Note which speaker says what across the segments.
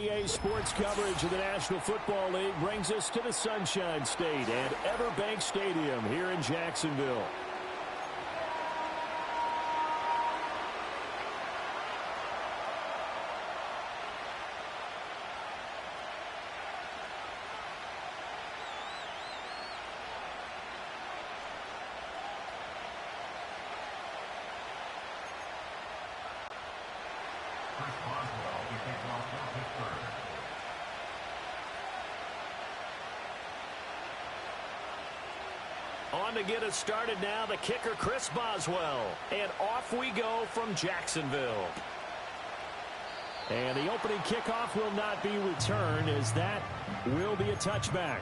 Speaker 1: EA Sports coverage of the National Football League brings us to the Sunshine State and Everbank Stadium here in Jacksonville. On to get us started now, the kicker, Chris Boswell. And off we go from Jacksonville. And the opening kickoff will not be returned, as that will be a touchback.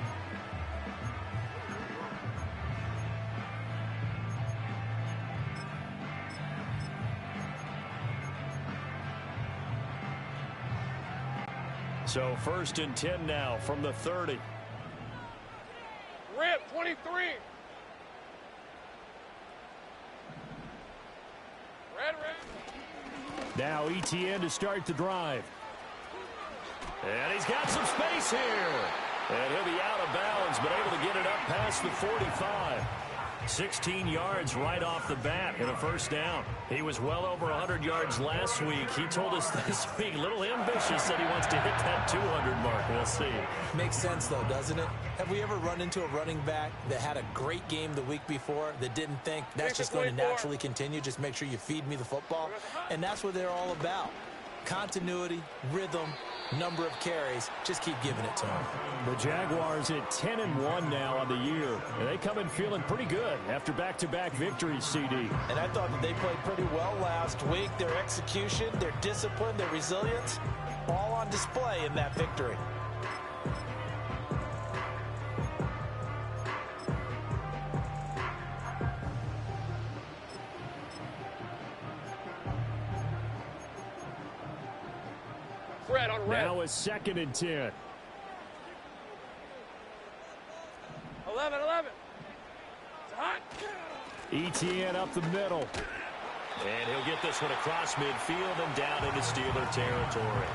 Speaker 1: So 1st and 10 now from the 30.
Speaker 2: Rip, 23.
Speaker 1: Now ETN to start the drive. And he's got some space here. And he'll be out of bounds, but able to get it up past the 45. 16 yards right off the bat and a first down. He was well over 100 yards last week. He told us this week, a little ambitious, said he wants to hit that 200 mark. We'll see.
Speaker 3: Makes sense, though, doesn't it? Have we ever run into a running back that had a great game the week before that didn't think that's just going to naturally continue? Just make sure you feed me the football. And that's what they're all about. Continuity, rhythm, number of carries. Just keep giving it to them.
Speaker 1: The Jaguars at 10-1 now on the year. And they come in feeling pretty good after back-to-back victories, CD.
Speaker 3: And I thought that they played pretty well last week. Their execution, their discipline, their resilience, all on display in that victory.
Speaker 1: Now a 2nd and 10.
Speaker 2: 11. It's hot.
Speaker 1: ETN up the middle. And he'll get this one across midfield and down into Steeler territory.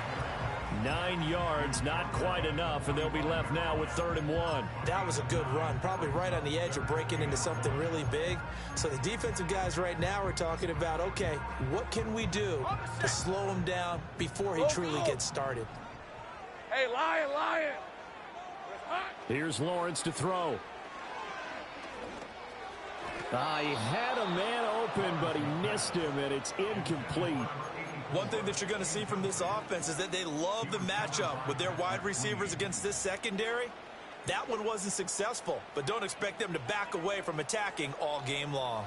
Speaker 1: 9 yards, not quite enough, and they'll be left now with 3rd and 1.
Speaker 3: That was a good run, probably right on the edge of breaking into something really big. So the defensive guys right now are talking about, okay, what can we do to slow him down before he truly gets started?
Speaker 2: Hey, Lion.
Speaker 1: Here's Lawrence to throw. He had a man open, but he missed him, and it's incomplete.
Speaker 3: One thing that you're going to see from this offense is that they love the matchup with their wide receivers against this secondary. That one wasn't successful, but don't expect them to back away from attacking all game long.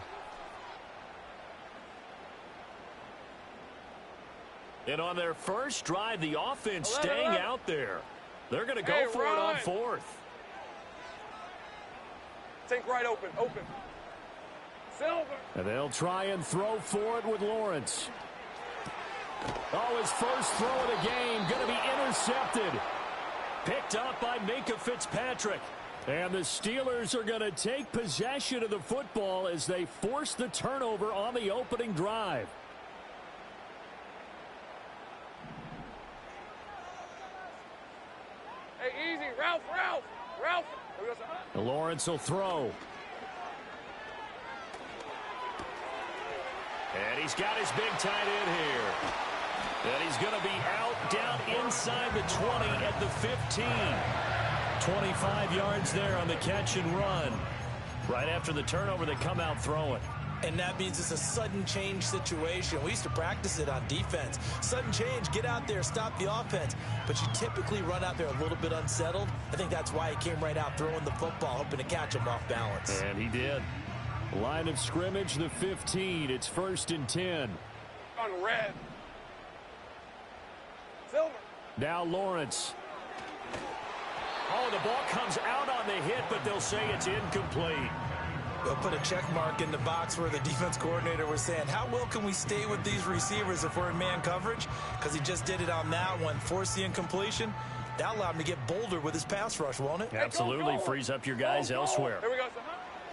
Speaker 1: And on their first drive, the offense staying out there. They're going to go for it on 4th.
Speaker 2: Think right open. Silver.
Speaker 1: And they'll try and throw for it with Lawrence. Oh, his first throw of the game going to be intercepted. Picked up by Minka Fitzpatrick. And the Steelers are going to take possession of the football as they force the turnover on the opening drive.
Speaker 2: Hey, easy. Ralph.
Speaker 1: Lawrence will throw. And he's got his big tight end here. And he's going to be out down inside the 20 at the 15. 25 yards there on the catch and run. Right after the turnover, they come out throwing.
Speaker 3: And that means it's a sudden change situation. We used to practice it on defense. Sudden change, get out there, stop the offense. But you typically run out there a little bit unsettled. I think that's why he came right out throwing the football, hoping to catch him off balance.
Speaker 1: And he did. Line of scrimmage, the 15. It's 1st and 10.
Speaker 2: On red. Silver.
Speaker 1: Now Lawrence. Oh, the ball comes out on the hit, but they'll say it's incomplete.
Speaker 3: They'll put a check mark in the box where the defense coordinator was saying, how well can we stay with these receivers if we're in man coverage? Because he just did it on that one, forced the incompletion. That allowed him to get bolder with his pass rush, won't it?
Speaker 1: Absolutely. Frees up your guys elsewhere.
Speaker 2: Here we go.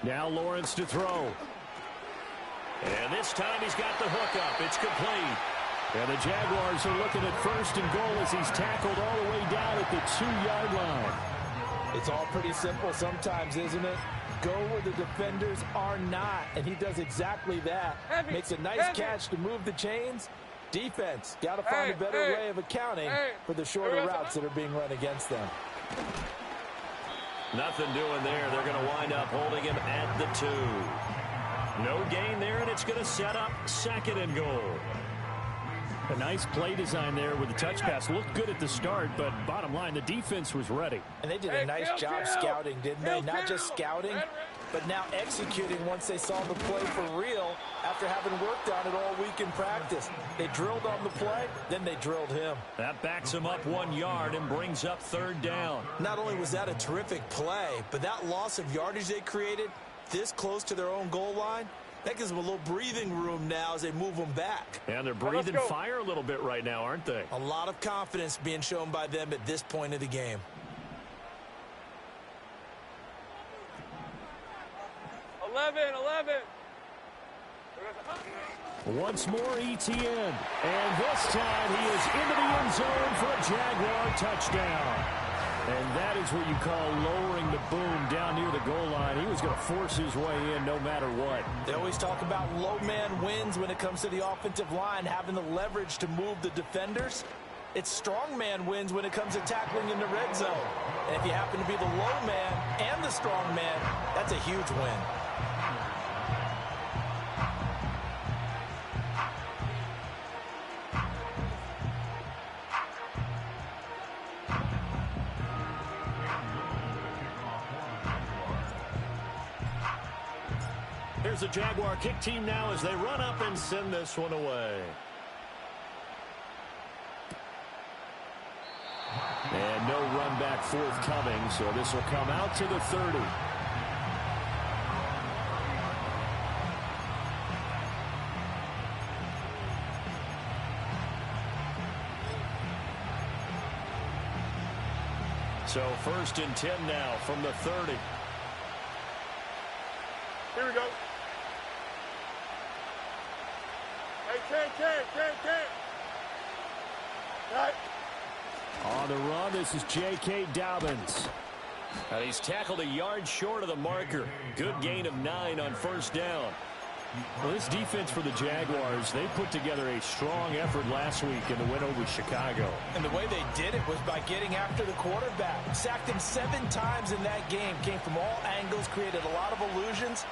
Speaker 1: Now Lawrence to throw. And this time he's got the hook up. It's complete. And the Jaguars are looking at first and goal as he's tackled all the way down at the 2-yard line.
Speaker 3: It's all pretty simple sometimes, isn't it? Go where the defenders are not, and he does exactly that. Makes a nice catch to move the chains. Defense, got to find a better way of accounting for the shorter routes that are being run against them.
Speaker 1: Nothing doing there. They're going to wind up holding him at the 2. No gain there, and it's going to set up second and goal.
Speaker 4: A nice play design there with the touch pass. Looked good at the start, but bottom line, the defense was ready.
Speaker 3: And they did a nice job scouting, didn't they? Not just scouting, but now executing once they saw the play for real after having worked on it all week in practice. They drilled on the play, then they drilled him.
Speaker 1: That backs him up 1 yard and brings up third down.
Speaker 3: Not only was that a terrific play, but that loss of yardage they created this close to their own goal line, that gives them a little breathing room now as they move them back.
Speaker 1: And they're breathing fire a little bit right now, aren't they?
Speaker 3: A lot of confidence being shown by them at this point of the game.
Speaker 1: Once more, ETN. And this time he is into the end zone for a Jaguar touchdown. And that is what you call lowering the boom down near the goal line. He was going to force his way in no matter what.
Speaker 3: They always talk about low man wins when it comes to the offensive line, having the leverage to move the defenders. It's strong man wins when it comes to tackling in the red zone. And if you happen to be the low man and the strong man, that's a huge win.
Speaker 1: Here's the Jaguar kick team now as they run up and send this one away. And no run back forthcoming, so this will come out to the 30. So first and 10 now from the 30.
Speaker 2: Here we go. Hey, Ken. Right.
Speaker 1: On the run, this is J.K. Dobbins. And he's tackled a yard short of the marker. Good gain of 9 on first down. Well, this defense for the Jaguars, they put together a strong effort last week in the win over Chicago.
Speaker 3: And the way they did it was by getting after the quarterback. Sacked him 7 times in that game. Came from all angles, created a lot of illusions,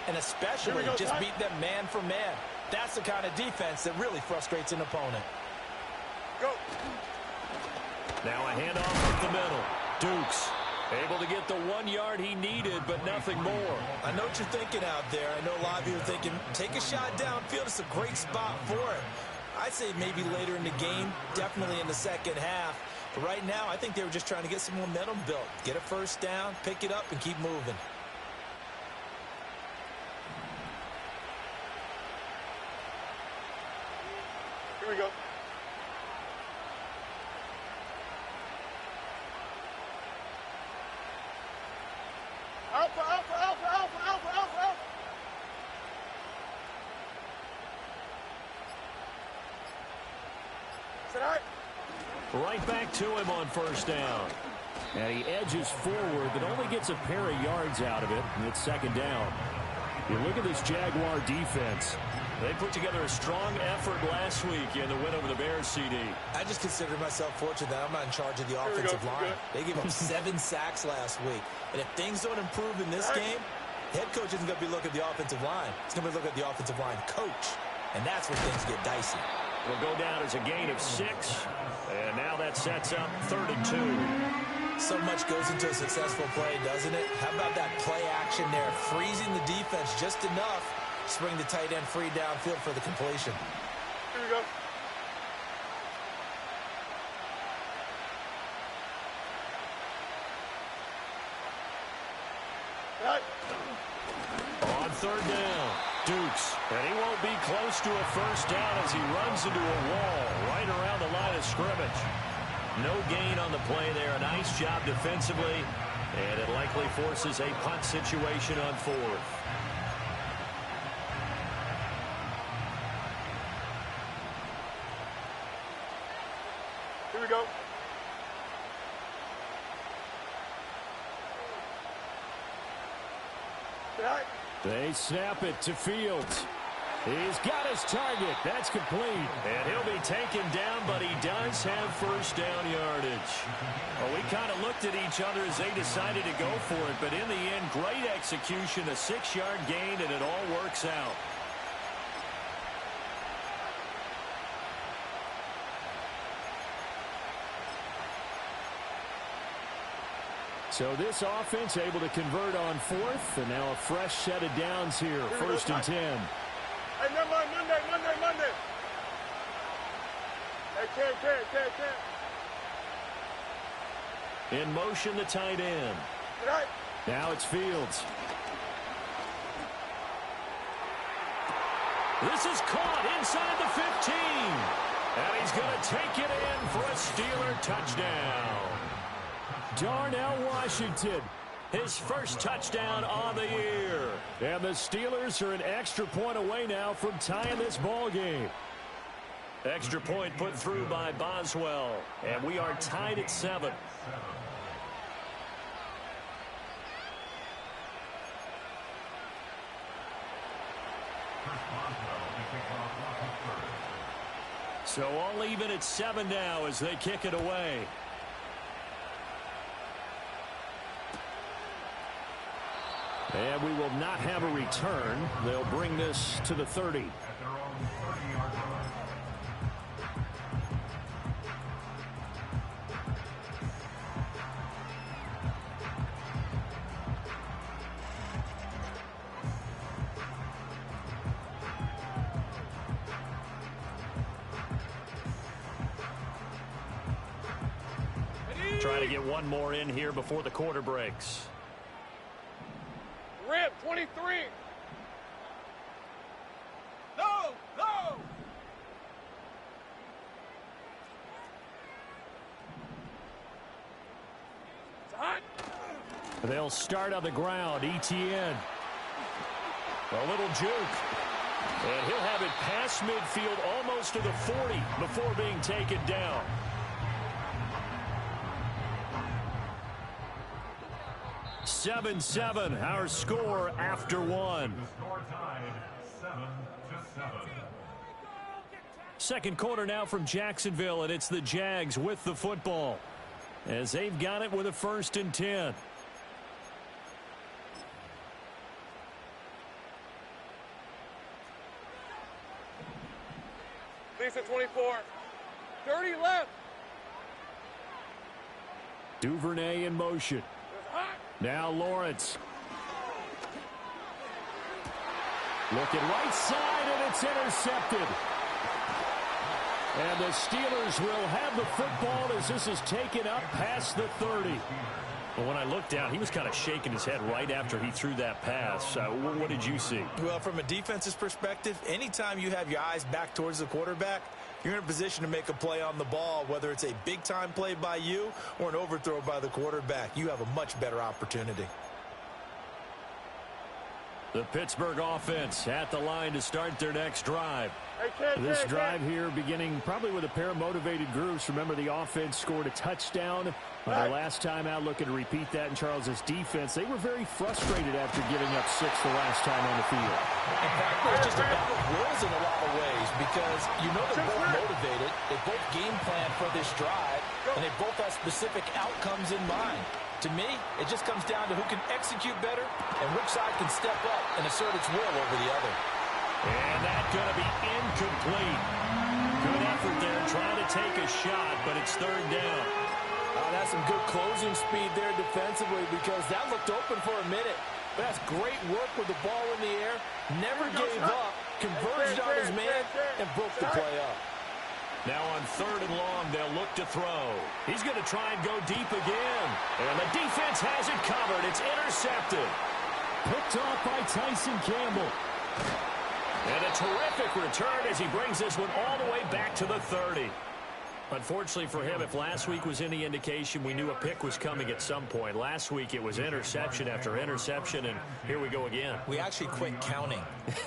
Speaker 3: and especially just beat them man for man. That's the kind of defense that really frustrates an opponent.
Speaker 2: Go.
Speaker 1: Now a handoff up the middle. Dukes able to get the 1 yard he needed, but nothing more.
Speaker 3: I know what you're thinking out there. I know a lot of you are thinking, take a shot downfield. It's a great spot for it. I'd say maybe later in the game, definitely in the second half. But right now, I think they were just trying to get some momentum built. Get a first down, pick it up, and keep moving.
Speaker 2: Here we go. Alpha.
Speaker 1: Right back to him on first down. And he edges forward, but only gets a pair of yards out of it, and it's second down. You look at this Jaguar defense. They put together a strong effort last week in the win over the Bears, CD.
Speaker 3: I just consider myself fortunate that I'm not in charge of the offensive line. They gave up 7 sacks last week. And if things don't improve in this game, the head coach isn't going to be looking at the offensive line. He's going to be looking at the offensive line coach. And that's where things get dicey.
Speaker 1: Will go down as a gain of 6. And now that sets up 32.
Speaker 3: So much goes into a successful play, doesn't it? How about that play action there? Freezing the defense just enough to bring the tight end free downfield for the completion.
Speaker 2: Here we go. Right.
Speaker 1: On third down, Dukes. And he won't be close to a first down as he runs into a wall right around the line of scrimmage. No gain on the play there. A nice job defensively. And it likely forces a punt situation on 4th.
Speaker 2: Here we go. Right.
Speaker 4: They snap it to Fields. He's got his target. That's complete.
Speaker 1: And he'll be taken down, but he does have first down yardage. Well, we kind of looked at each other as they decided to go for it, but in the end, great execution, a 6-yard gain, and it all works out.
Speaker 4: So this offense able to convert on fourth, and now a fresh set of downs here. First and 10.
Speaker 2: Hey, never mind. Monday. Hey, Ken.
Speaker 1: In motion, the tight end.
Speaker 2: Right.
Speaker 4: Now it's Fields.
Speaker 1: This is caught inside the 15. And he's going to take it in for a Steeler touchdown.
Speaker 4: Darnell Washington,
Speaker 1: His first touchdown on the year.
Speaker 4: and the Steelers are an extra point away now from tying this ball game.
Speaker 1: Extra point put through by Boswell. And we are tied at 7. So all even at 7 now as they kick it away.
Speaker 4: And we will not have a return. They'll bring this to the 30.
Speaker 1: Trying to get one more in here before the quarter breaks.
Speaker 2: Rip, 23. No. It's hot.
Speaker 4: They'll start on the ground. ETN.
Speaker 1: A little juke. And he'll have it past midfield almost to the 40 before being taken down. Seven, our score after one. Second quarter now from Jacksonville, and it's the Jags with the football as they've got it with a 1st and 10.
Speaker 2: Lisa, 24. 30 left.
Speaker 4: Duvernay in motion.
Speaker 2: It's hot.
Speaker 4: Now Lawrence. Looking right side, and it's intercepted. And the Steelers will have the football as this is taken up past the 30.
Speaker 1: Well, when I looked down, he was kind of shaking his head right after he threw that pass. What did you see?
Speaker 3: Well, from a defense's perspective, anytime you have your eyes back towards the quarterback, you're in a position to make a play on the ball, whether it's a big-time play by you or an overthrow by the quarterback. You have a much better opportunity.
Speaker 1: The Pittsburgh offense at the line to start their next drive.
Speaker 4: This drive here beginning probably with a pair of motivated groups. Remember, the offense scored a touchdown on their last time out. Looking to repeat that in Charles's defense. They were very frustrated after giving up 6 the last time on the field.
Speaker 3: In fact, it's just a battle of wills in a lot of ways because you know they're both motivated. They both game plan for this drive, and they both have specific outcomes in mind. To me, it just comes down to who can execute better and which side can step up and assert its will over the other.
Speaker 1: And that's going to be incomplete. Good effort there trying to take a shot, but it's 3rd down.
Speaker 3: That's some good closing speed there defensively because that looked open for a minute. But that's great work with the ball in the air. Never gave up, converged on his man, and broke the play up.
Speaker 1: Now on 3rd and long, they'll look to throw. He's going to try and go deep again. And the defense has it covered. It's intercepted.
Speaker 4: Picked off by Tyson Campbell.
Speaker 1: And a terrific return as he brings this one all the way back to the 30. Unfortunately for him, if last week was any indication, we knew a pick was coming at some point. Last week it was interception after interception, and here we go again.
Speaker 3: We actually quit counting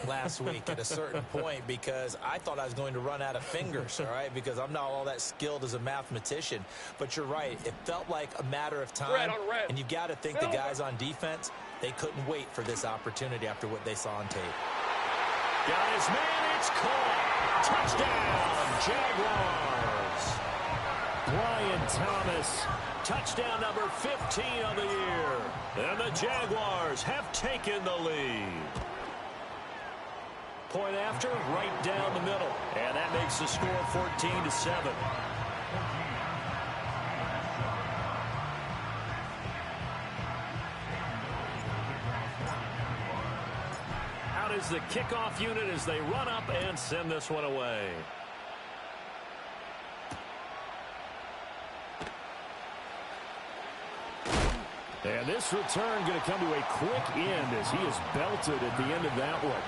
Speaker 3: last week at a certain point because I thought I was going to run out of fingers, all right, because I'm not all that skilled as a mathematician. But you're right. It felt like a matter of time, and you got to think the guys on defense, they couldn't wait for this opportunity after what they saw on tape.
Speaker 1: Got his man, it's caught. Touchdown, Jaguars. Brian Thomas, touchdown number 15 of the year. And the Jaguars have taken the lead. Point after, right down the middle. And that makes the score 14-7. Out is the kickoff unit as they run up and send this one away. And this return going to come to a quick end as he is belted at the end of that one.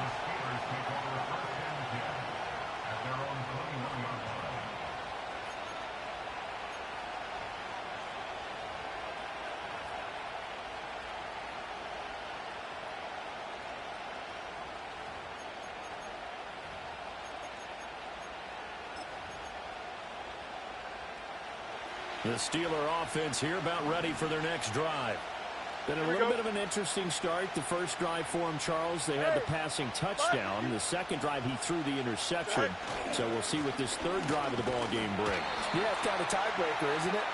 Speaker 1: The Steeler offense here about ready for their next drive. Been a little bit of an interesting start. The first drive for him, Charles, they had the passing touchdown. The second drive, he threw the interception. So we'll see what this third drive of the ball game brings.
Speaker 3: Yeah, it's kind of a tiebreaker, isn't it?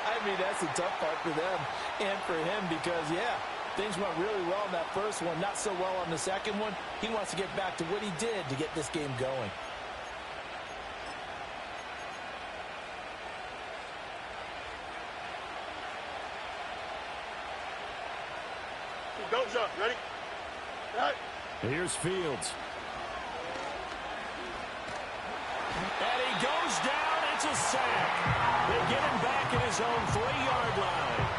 Speaker 3: I mean, that's the tough part for them and for him because, yeah, things went really well in that first one, not so well on the second one. He wants to get back to what he did to get this game going.
Speaker 2: Don't jump. Ready? Right.
Speaker 1: Here's Fields. And he goes down. It's a sack. They get him back at his own 3-yard line.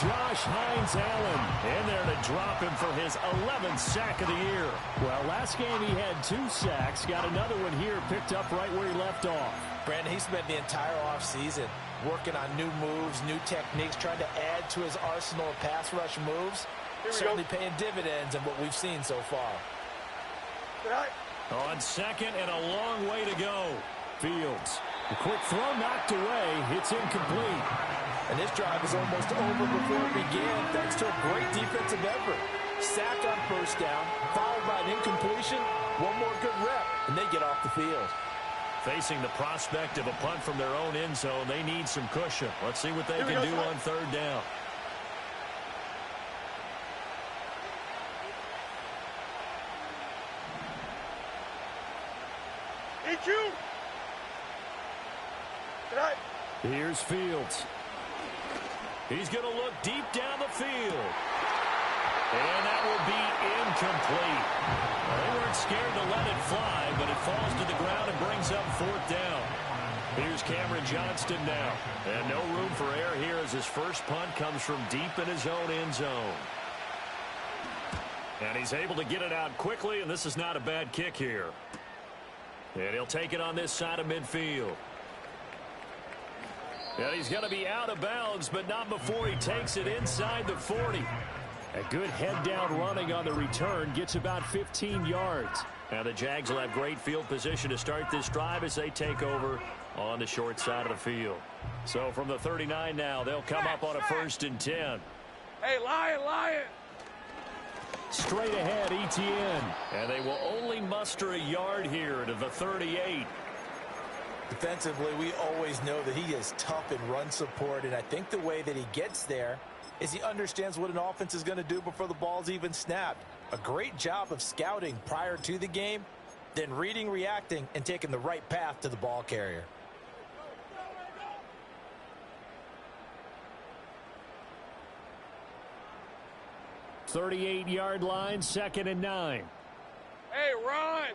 Speaker 1: Josh Hines-Allen in there to drop him for his 11th sack of the year.
Speaker 4: Well, last game he had 2 sacks. Got another one here picked up right where he left off.
Speaker 3: Brandon, he spent the entire offseason working on new moves, new techniques, trying to add to his arsenal of pass rush moves. Certainly paying dividends in what we've seen so far.
Speaker 1: On second and a long way to go. Fields.
Speaker 4: A quick throw knocked away. It's incomplete.
Speaker 3: And this drive is almost over before it began thanks to a great defensive effort. Sack on first down, followed by an incompletion. One more good rep, and they get off the field.
Speaker 1: Facing the prospect of a punt from their own end zone, they need some cushion. Let's see what they can do on third down. Here's Fields. He's going to look deep down the field. And that will be incomplete. Well, they weren't scared to let it fly, but it falls to the ground and brings up 4th down. Here's Cameron Johnston now. And no room for error here as his first punt comes from deep in his own end zone. And he's able to get it out quickly, and this is not a bad kick here. And he'll take it on this side of midfield. And he's going to be out of bounds, but not before he takes it inside the 40.
Speaker 4: A good head-down running on the return gets about 15 yards.
Speaker 1: Now the Jags will have great field position to start this drive as they take over on the short side of the field. So from the 39 now, they'll come up on a 1st and 10.
Speaker 2: Hey, Lion!
Speaker 1: Straight ahead, Etienne. And they will only muster a yard here to the 38.
Speaker 3: Defensively, we always know that he is tough in run support, and I think the way that he gets there is he understands what an offense is going to do before the ball's even snapped. A great job of scouting prior to the game, then reading, reacting, and taking the right path to the ball carrier.
Speaker 4: .38-yard line, 2nd and 9.
Speaker 2: Hey, Ron!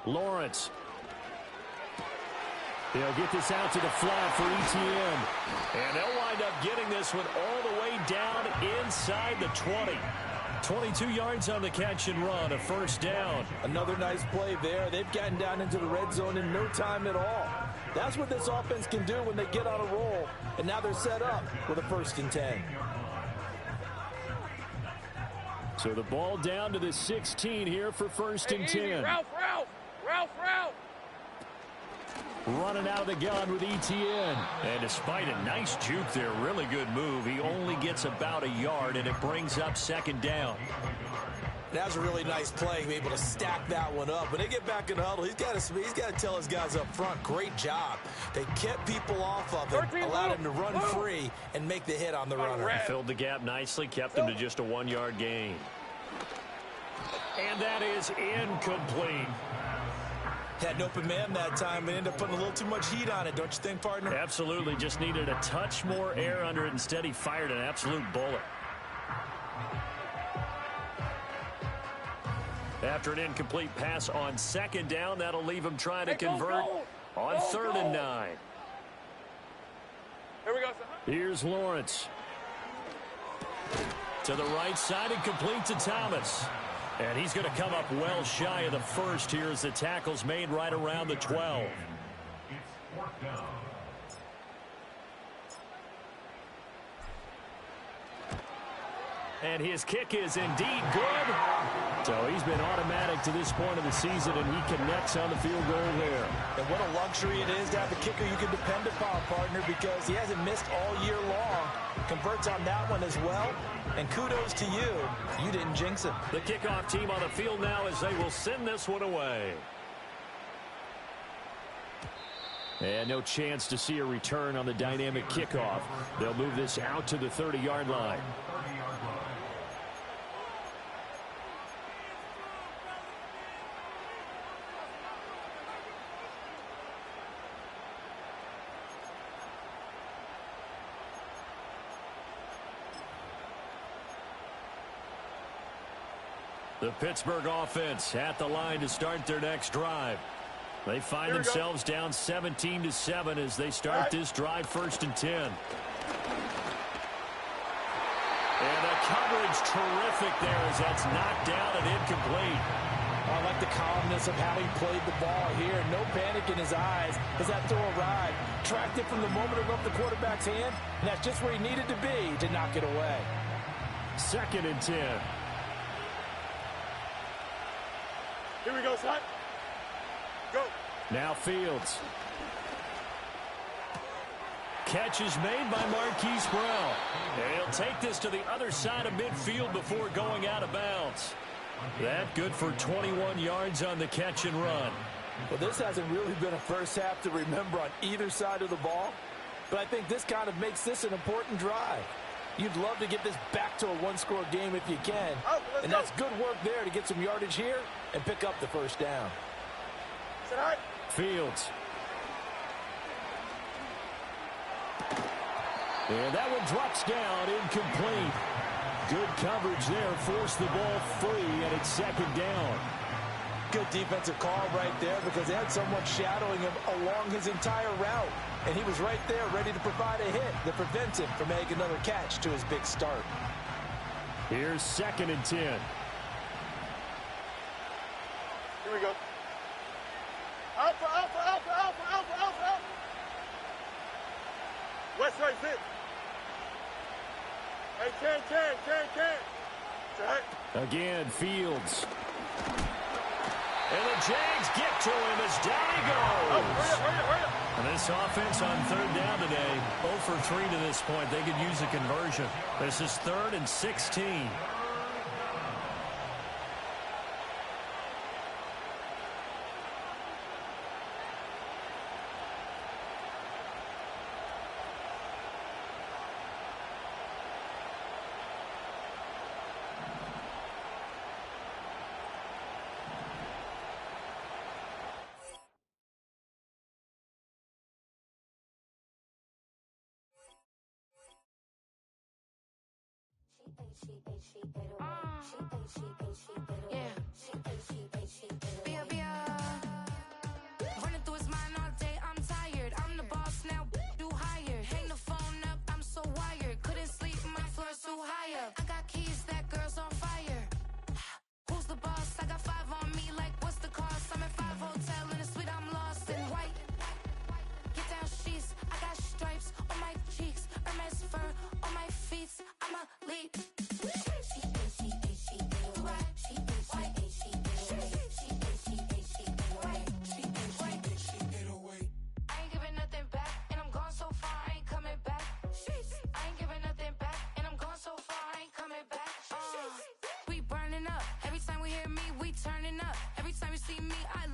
Speaker 4: Lawrence. They'll get this out to the flat for Etienne.
Speaker 1: And they'll wind up getting this one all the way down inside the 20. 22 yards on the catch and run, a 1st down.
Speaker 3: Another nice play there. They've gotten down into the red zone in no time at all. That's what this offense can do when they get on a roll. And now they're set up with a 1st and 10.
Speaker 4: So the ball down to the 16 here for 1st and 10.
Speaker 2: Ralph!
Speaker 1: Running out of the gun with ETN. And despite a nice juke there, really good move, he only gets about a yard, and it brings up 2nd down.
Speaker 3: That was a really nice play, able to stack that one up. When they get back in the huddle, he's got to tell his guys up front, great job. They kept people off of him, allowed him to run free and make the hit on the runner.
Speaker 1: Filled the gap nicely, kept him to just a 1-yard gain. And that is incomplete.
Speaker 3: Had an open man that time and ended up putting a little too much heat on it, don't you think, partner?
Speaker 1: Absolutely, just needed a touch more air under it. Instead, he fired an absolute bullet. After an incomplete pass on 2nd down, that'll leave him trying to convert on 3rd and 9.
Speaker 2: Here we go.
Speaker 1: Here's Lawrence. To the right side and complete to Thomas. And he's going to come up well shy of the 1st here as the tackle's made right around the 12. And his kick is indeed good. So he's been automatic to this point of the season, and he connects on the field goal there.
Speaker 3: And what a luxury it is to have a kicker you can depend upon, partner, because he hasn't missed all year long. Converts on that one as well. And kudos to you. You didn't jinx him.
Speaker 1: The kickoff team on the field now as they will send this one away.
Speaker 4: And no chance to see a return on the dynamic kickoff. They'll move this out to the 30-yard line.
Speaker 1: The Pittsburgh offense at the line to start their next drive. They find themselves down 17-7 as they start this drive 1st and 10. And the coverage terrific there as that's knocked down and incomplete.
Speaker 3: I like the calmness of how he played the ball here. No panic in his eyes as that throw arrived. Tracked it from the moment it left the quarterback's hand, and that's just where he needed to be to knock it away.
Speaker 4: 2nd and 10.
Speaker 2: Here we go, son. Go.
Speaker 4: Now Fields.
Speaker 1: Catch is made by Marquise Brown. And he'll take this to the other side of midfield before going out of bounds. That good for 21 yards on the catch and run.
Speaker 3: Well, this hasn't really been a first half to remember on either side of the ball, but I think this kind of makes this an important drive. You'd love to get this back to a 1-score game if you can, and that's good work there to get some yardage here and pick up the 1st down.
Speaker 4: Fields. And that one drops down, incomplete. Good coverage there, forced the ball free, and it's 2nd down.
Speaker 3: Good defensive call right there because they had someone shadowing him along his entire route. And he was right there ready to provide a hit that prevents him from making another catch to his big start.
Speaker 4: Here's 2nd and 10.
Speaker 2: Here we go. Alpha, alpha, alpha, alpha, alpha, alpha, alpha. West right fit. Hey, can.
Speaker 4: Again, Fields.
Speaker 1: And the Jags get to him as down he goes.
Speaker 2: Hurry up.
Speaker 1: And this offense on 3rd down today, 0 for 3 to this point. They could use a conversion. This is 3rd and 16.
Speaker 5: Running through his mind all day, I'm tired. I'm the boss now, do higher. Hang the phone up, I'm so wired. Couldn't sleep, my floor's too high up. I got keys, that girl's on fire. Who's the boss? I got 5 on me, like what's the cost? I'm at 5 hotel in a suite, I'm lost in white.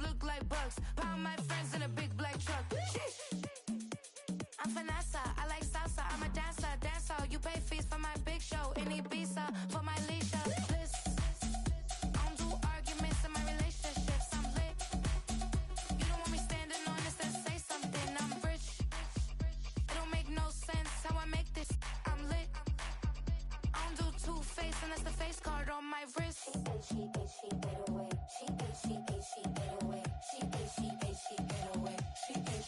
Speaker 5: look like bugs. Pound my friends in a big black truck. Sheesh. I'm Vanessa, I like salsa. I'm a dancer, dancer. You pay fees for my big show. In Ibiza for my leisure. Bliss. I don't do arguments in my relationships. I'm lit. You don't want me standing on this and say something. I'm rich. It don't make no sense how I make this. I'm lit. I don't do two-face and that's the face card on my wrist. She 808. She 808. She 808. She 808. She 808. She 808.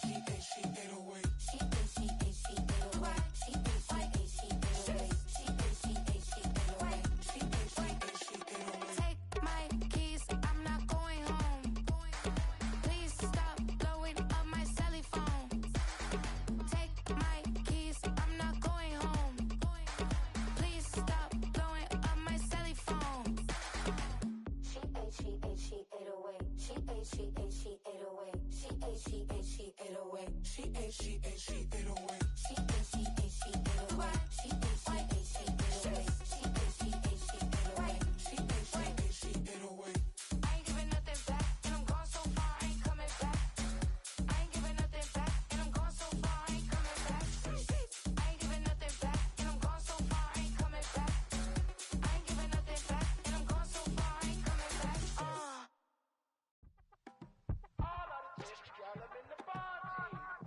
Speaker 5: She 808. She 808. She 808. She 808. She 808. She 808. She 808. She 808. She 808. Take my keys, I'm not going home. Please stop blowing up my celly phone. Take my keys, I'm not going home. Please stop blowing up my celly phone. She 808. She 808. She 808. She 808. She 808. She 808. She 808. She 808. She 808. She 808. She 808. She 808. She 808. She 808. She 808. She 808. I ain't giving nothing back, and I'm gone so far, I ain't coming back. I ain't giving nothing back, and I'm gone so far, I ain't coming back. I ain't giving nothing back, and I'm gone so far, I ain't coming back. I ain't giving nothing back, and I'm gone so far, I ain't coming back.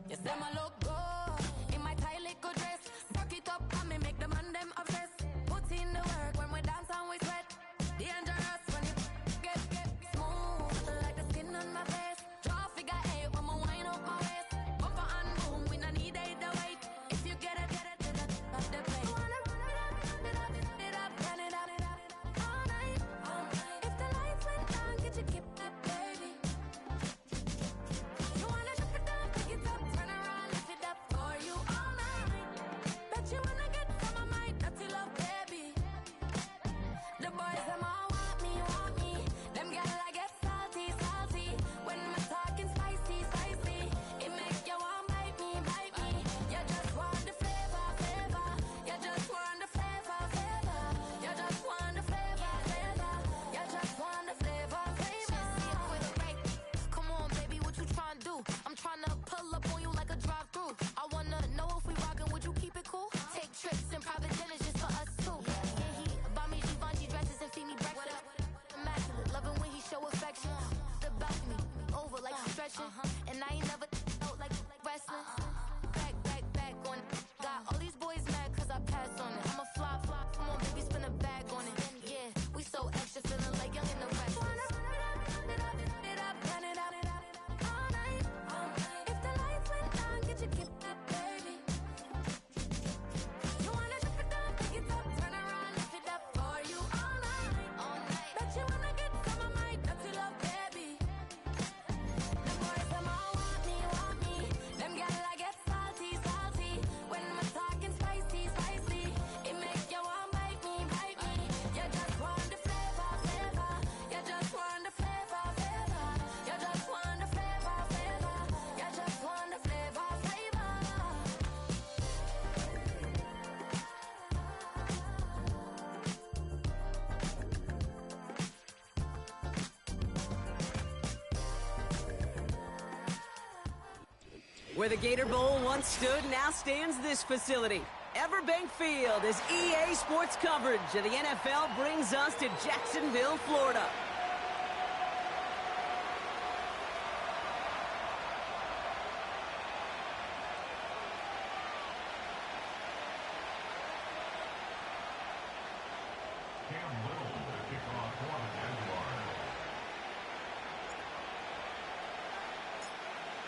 Speaker 6: You say my look good in my tight little dress. Rock it up and me make the man them obsessed. Put in the work when we dance and we sweat. Dangerous when you get smooth like the skin on my face. Draw figure eight when we wind up my waist. Bumper and boom, we no need it the weight. If you get it, off the plate. Wanna run it up, run it up, all night. If the lights went down, get you keep that baby. You wanna drop it down, pick it up, turn around, lift it up for you all night. Bet you wanna get some of my dirty love, baby. The boys them all want me. Them gyal I get salty. When I'm talking spicy. It make you want bite me. You just want the flavor. You just want the flavor. You just want the flavor. You just want the flavor. Come on, baby, what you tryna do? I'm tryna pull up on you like a drive-through. I wanna know if we rockin', would you keep it cool? Take trips in private dinners just for us two. Yeah, he buy me Givenchy dresses and feed me breakfast. Immaculate, loving when he show affection. The balcony, over like stretching. And I ain't never out like wrestling. Back on it. Got all these boys mad cause I passed on it. I'm a flop. Come on, baby, spin a bag on it. Yeah, we so extra, feeling like young and the rest. Run it up, all night. If the lights went down, get you keep that baby. You wanna drop it down, pick it up, turn around, lift it up for you all night. Bet you wanna get some of my dirty love, baby. The boys them all want me. Them gyal I get salty. When I'm talking spicy. It make you want bite me. You just want the flavor. You just want the flavor. You just want the flavor. You just want the flavor.
Speaker 7: Where the Gator Bowl once stood, now stands this facility. Everbank Field as EA Sports coverage of the NFL brings us to Jacksonville, Florida.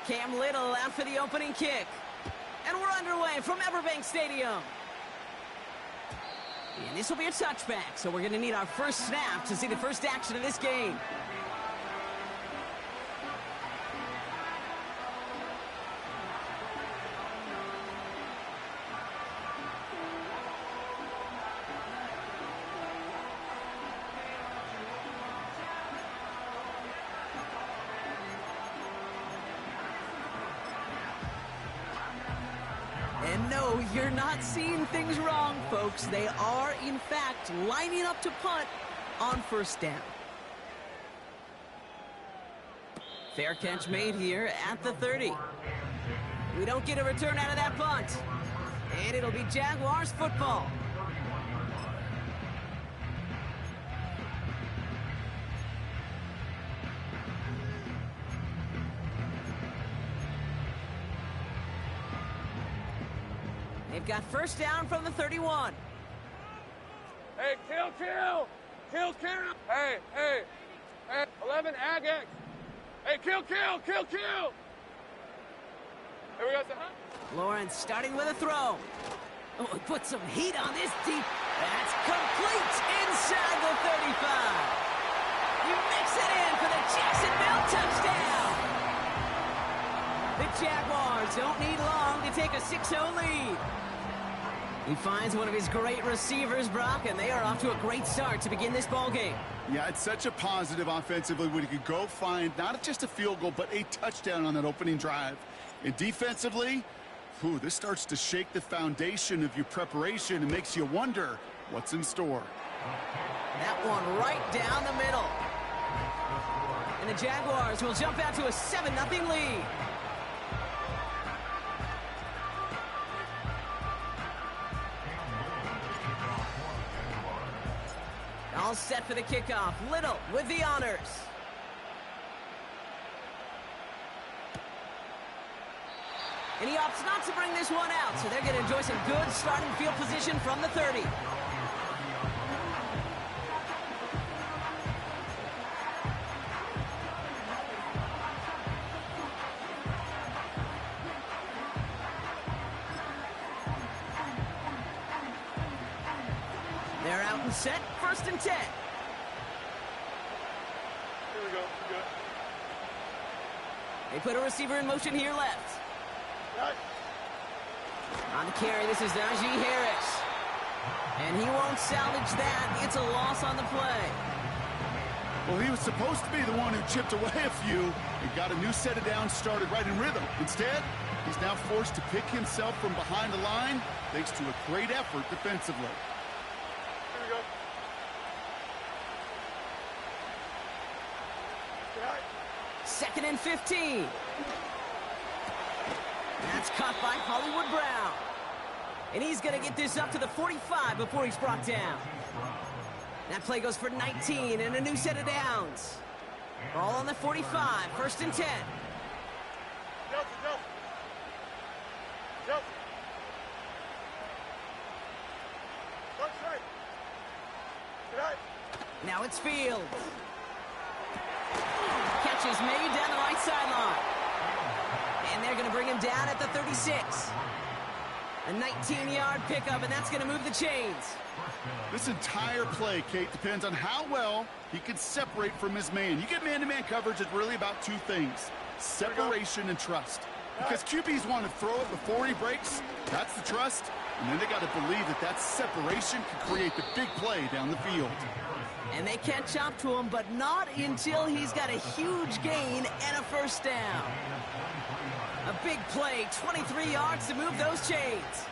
Speaker 7: Cam Little out for the opening kick. And we're underway from Everbank Stadium. And this will be a touchback, so we're going to need our first snap to see the first action of this game. And no, you're not seeing things wrong, folks. They are, in fact, lining up to punt on first down. Fair catch made here at the 30. We don't get a return out of that punt. And it'll be Jaguars football. They've got first down from the 31.
Speaker 2: Hey, kill. Hey. 11, Agex. Hey, kill. Here we go, son.
Speaker 7: Lawrence starting with a throw. Oh, he put some heat on this deep. That's complete inside the 35. He makes it in for the Jacksonville touchdown. The Jaguars don't need long to take a 6-0 lead. He finds one of his great receivers, Brock, and they are off to a great start to begin this ball game.
Speaker 8: Yeah, it's such a positive offensively when you could go find not just a field goal, but a touchdown on that opening drive. And defensively, this starts to shake the foundation of your preparation and makes you wonder what's in store.
Speaker 7: That one right down the middle. And the Jaguars will jump out to a 7-0 lead. All set for the kickoff. Little with the honors. And he opts not to bring this one out, so they're going to enjoy some good starting field position from the 30. They're out and set, 1st and 10.
Speaker 2: Here we go. Good.
Speaker 7: They put a receiver in motion here left.
Speaker 2: Right.
Speaker 7: On the carry, this is Najee Harris. And he won't salvage that. It's a loss on the play.
Speaker 8: Well, he was supposed to be the one who chipped away a few and got a new set of downs started right in rhythm. Instead, he's now forced to pick himself from behind the line thanks to a great effort defensively.
Speaker 2: Here we go. Right.
Speaker 7: 2nd and 15. That's caught by Hollywood Brown. And he's going to get this up to the 45 before he's brought down. That play goes for 19 and a new set of downs. Ball on the 45, 1st and 10.
Speaker 2: Jump. Left side. Right.
Speaker 7: Now it's Fields. Catch is made down the right sideline. And they're going to bring him down at the 36. A 19-yard pickup, and that's going to move the chains.
Speaker 8: This entire play, Kate, depends on how well he can separate from his man. You get man-to-man coverage, it's really about two things: separation and trust. Because QBs want to throw it before he breaks. That's the trust. And then they got to believe that that separation can create the big play down the field.
Speaker 7: And they catch up to him, but not until he's got a huge gain and a first down. A big play, 23 yards to move those chains.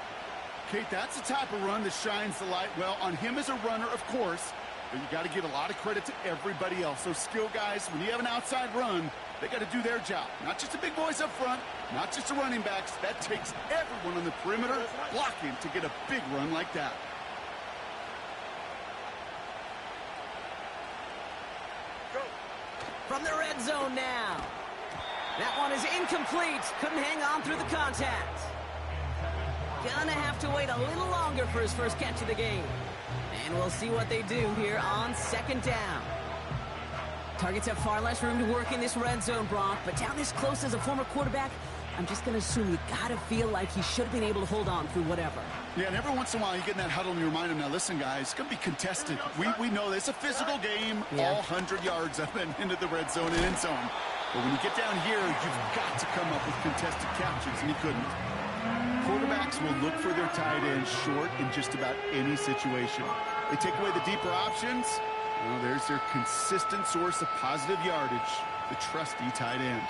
Speaker 8: Kate, that's the type of run that shines the light, well, on him as a runner, of course, but you got to give a lot of credit to everybody else. Those skill guys, when you have an outside run, they got to do their job. Not just the big boys up front, not just the running backs. That takes everyone on the perimeter blocking to get a big run like that.
Speaker 2: Go.
Speaker 7: From the red zone now. That one is incomplete. Couldn't hang on through the contact. Gonna have to wait a little longer for his first catch of the game. And we'll see what they do here on 2nd down. Targets have far less room to work in this red zone, Brock, but down this close as a former quarterback, I'm just going to assume you got to feel like he should have been able to hold on through whatever.
Speaker 8: Yeah, and every once in a while you get in that huddle and you remind him, now listen, guys, it's going to be contested. We know this. It's a physical game, all 100 yards up and into the red zone and end zone. But when you get down here, you've got to come up with contested catches, and he couldn't. Quarterbacks will look for their tight end short in just about any situation. They take away the deeper options. Well, there's their consistent source of positive yardage, the trusty tight end.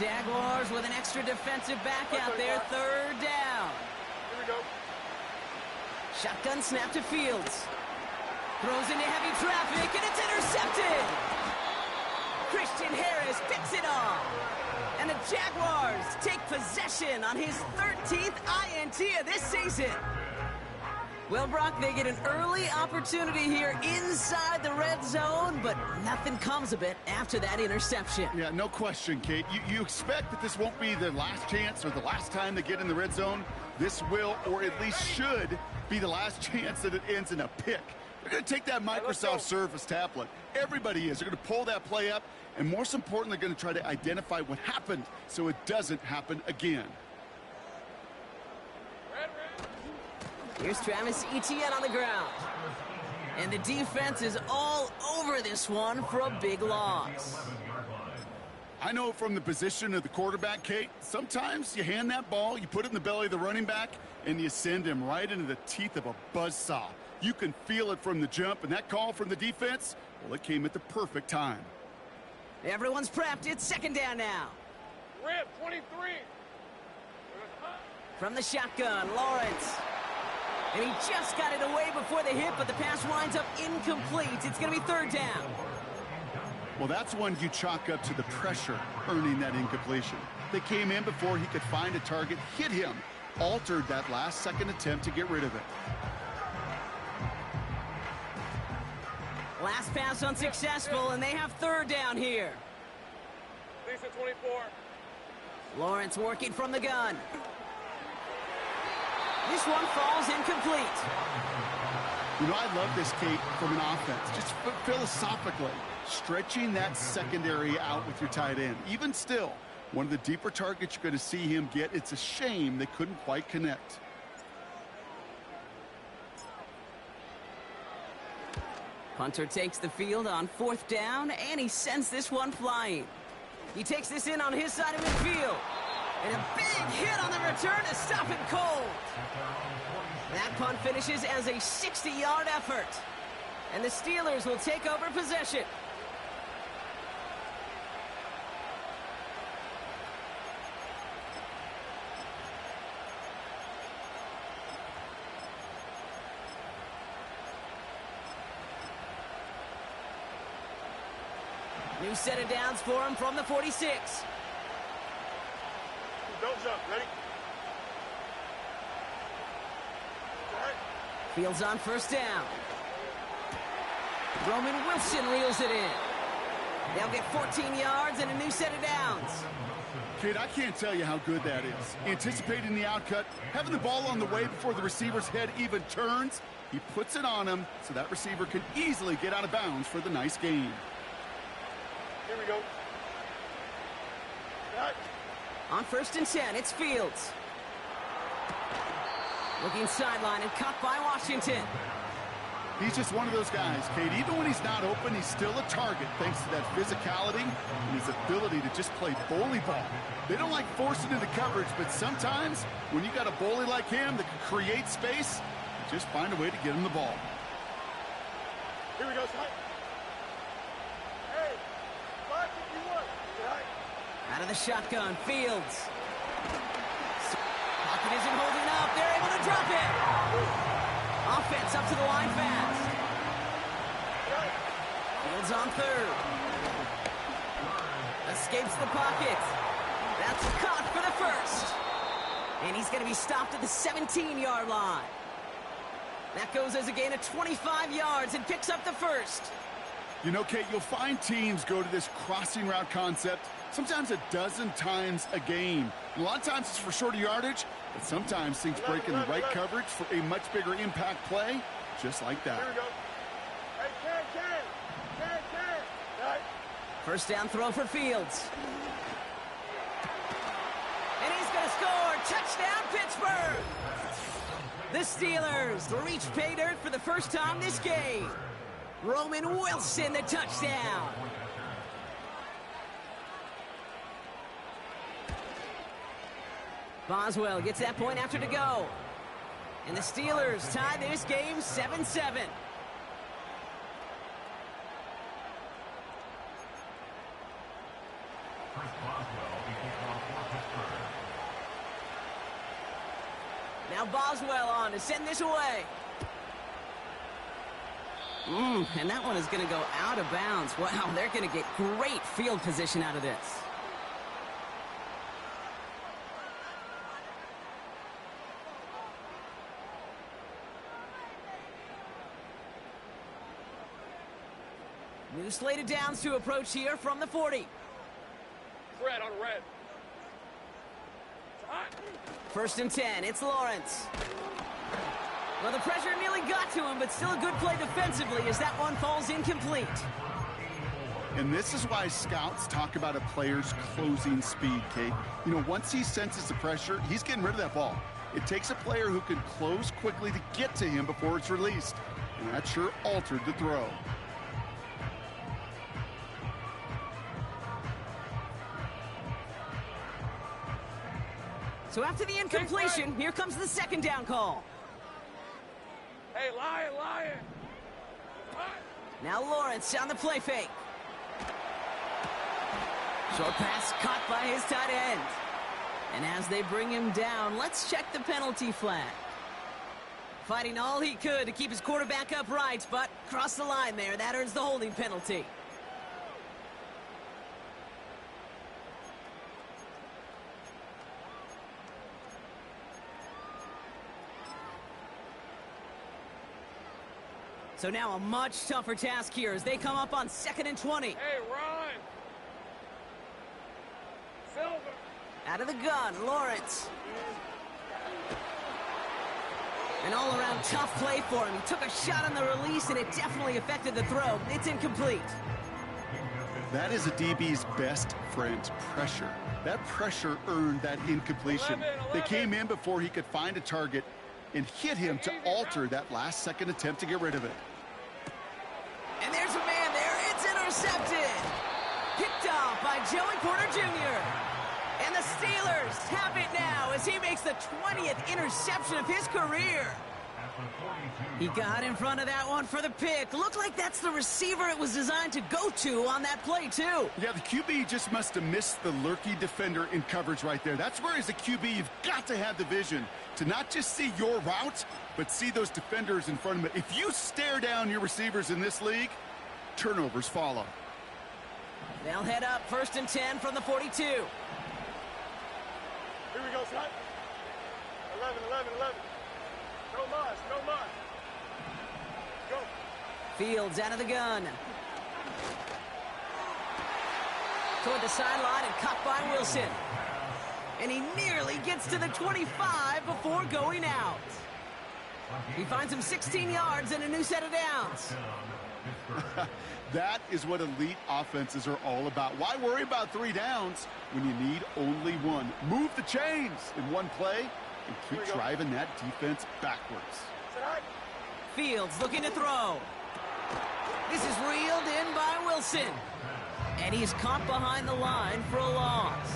Speaker 7: Jaguars with an extra defensive back out there, 3rd down.
Speaker 2: Here we go.
Speaker 7: Shotgun snap to Fields. Throws into heavy traffic, and it's intercepted. Christian Harris picks it off. And the Jaguars take possession on his 13th INT of this season. Well, Brock, they get an early opportunity here inside the red zone, but nothing comes of it after that interception.
Speaker 8: Yeah, no question, Kate. You expect that this won't be the last chance or the last time they get in the red zone. This will, or at least should, be the last chance that it ends in a pick. They're going to take that Microsoft Surface tablet. Everybody is. They're going to pull that play up, and most importantly, they're going to try to identify what happened so it doesn't happen again.
Speaker 7: Here's Travis Etienne on the ground. And the defense is all over this one for a big loss.
Speaker 8: I know from the position of the quarterback, Kate, sometimes you hand that ball, you put it in the belly of the running back, and you send him right into the teeth of a buzzsaw. You can feel it from the jump, and that call from the defense, well, it came at the perfect time.
Speaker 7: Everyone's prepped. It's second down now.
Speaker 2: Rip, 23.
Speaker 7: From the shotgun, Lawrence. And he just got it away before the hit, but the pass winds up incomplete. It's going to be third down.
Speaker 8: Well, that's one you chalk up to the pressure earning that incompletion. They came in before he could find a target, hit him, altered that last-second attempt to get rid of it.
Speaker 7: Last pass unsuccessful, and they have third down here.
Speaker 2: Lisa, 24.
Speaker 7: Lawrence working from the gun. This one falls incomplete.
Speaker 8: You know, I love this, Kate, from an offense. Just philosophically, stretching that secondary out with your tight end. Even still, one of the deeper targets you're going to see him get. It's a shame they couldn't quite connect.
Speaker 7: Hunter takes the field on fourth down, and he sends this one flying. He takes this in on his side of midfield. And a big hit on the return to stop him cold. That punt finishes as a 60-yard effort. And the Steelers will take over possession. New set of downs for him from the 46.
Speaker 2: Don't jump. Ready?
Speaker 7: Fields on first down. Roman Wilson reels it in. They'll get 14 yards and a new set of downs.
Speaker 8: Kate, I can't tell you how good that is. Anticipating the outcut, having the ball on the way before the receiver's head even turns, he puts it on him so that receiver can easily get out of bounds for the nice gain.
Speaker 2: Here we go. Right.
Speaker 7: On first and 10, it's Fields. Looking sideline and caught by Washington.
Speaker 8: He's just one of those guys, Kate. Even when he's not open, he's still a target thanks to that physicality and his ability to just play bully ball. They don't like forcing into coverage, but sometimes when you got a bully like him that can create space, you just find a way to get him the ball.
Speaker 2: Here we go, Scott. Hey, watch if you want. Right.
Speaker 7: Out of the shotgun, Fields. Pocket isn't holding up. They're able to drop it. Offense up to the line fast. Fields on third. Escapes the pocket. That's caught for the first. And he's going to be stopped at the 17-yard line. That goes as a gain of 25 yards and picks up the first.
Speaker 8: You know, Kate, you'll find teams go to this crossing route concept sometimes a dozen times a game. And a lot of times it's for shorter yardage, but sometimes things break in the right coverage for a much bigger impact play, just like that.
Speaker 2: Here we go. Hey, Ken. Right.
Speaker 7: First down throw for Fields. And he's going to score. Touchdown, Pittsburgh. The Steelers reach pay dirt for the first time this game. Roman Wilson, the touchdown. Boswell gets that point after to go. And the Steelers tie this game 7-7. Now Boswell on to send this away. And that one is going to go out of bounds. Wow, they're going to get great field position out of this. New slated downs to approach here from the 40.
Speaker 2: Red on red.
Speaker 7: First and 10, it's Lawrence. Well, the pressure nearly got to him, but still a good play defensively as that one falls incomplete.
Speaker 8: And this is why scouts talk about a player's closing speed, Kate. You know, once he senses the pressure, he's getting rid of that ball. It takes a player who can close quickly to get to him before it's released. And that sure altered the throw.
Speaker 7: So after the incompletion, here comes the second down call.
Speaker 2: Hey, Lion.
Speaker 7: Now Lawrence on the play fake. Short pass caught by his tight end. And as they bring him down, let's check the penalty flag. Fighting all he could to keep his quarterback upright, but crossed the line there. That earns the holding penalty. So now a much tougher task here as they come up on 2nd and 20.
Speaker 2: Hey, Ron. Silver.
Speaker 7: Out of the gun, Lawrence. An all-around tough play for him. He took a shot on the release, and it definitely affected the throw. It's incomplete.
Speaker 8: That is a DB's best friend, pressure. That pressure earned that incompletion.
Speaker 2: 11.
Speaker 8: They came in before he could find a target and hit him to alter that last-second attempt to get rid of it.
Speaker 7: And there's a man there. It's intercepted. Picked off by Joey Porter Jr. And the Steelers have it now as he makes the 20th interception of his career. He got in front of that one for the pick. Looked like that's the receiver it was designed to go to on that play, too.
Speaker 8: Yeah, the QB just must have missed the lurky defender in coverage right there. That's where, as a QB, you've got to have the vision to not just see your route, but see those defenders in front of it. If you stare down your receivers in this league, turnovers follow.
Speaker 7: They'll head up 1st and 10 from the 42.
Speaker 2: Here we go, son. 11. No mas. Go.
Speaker 7: Fields out of the gun. Toward the sideline and caught by Wilson. And he nearly gets to the 25 before going out. He finds him 16 yards and a new set of downs.
Speaker 8: That is what elite offenses are all about. Why worry about 3 downs when you need only 1? Move the chains in one play and keep driving that defense backwards.
Speaker 7: Fields looking to throw. This is reeled in by Wilson. And he's caught behind the line for a loss.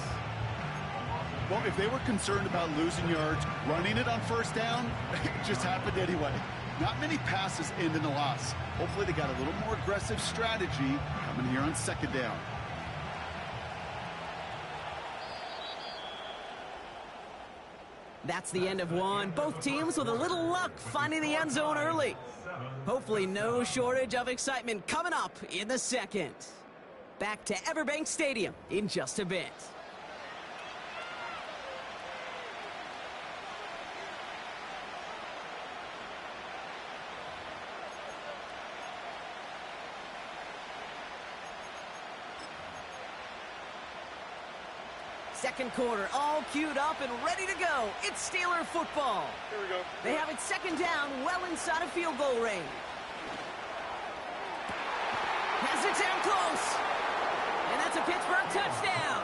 Speaker 8: Well, if they were concerned about losing yards, running it on 1st down, it just happened anyway. Not many passes end in a loss. Hopefully they got a little more aggressive strategy coming here on 2nd down.
Speaker 7: That's the end of one. Both teams with a little luck finding the end zone early. Hopefully no shortage of excitement coming up in the 2nd. Back to Everbank Stadium in just a bit. Second quarter, all queued up and ready to go. It's Steeler football.
Speaker 2: Here we go.
Speaker 7: They have it 2nd down, well inside of field goal range. Has it down close. And that's a Pittsburgh touchdown.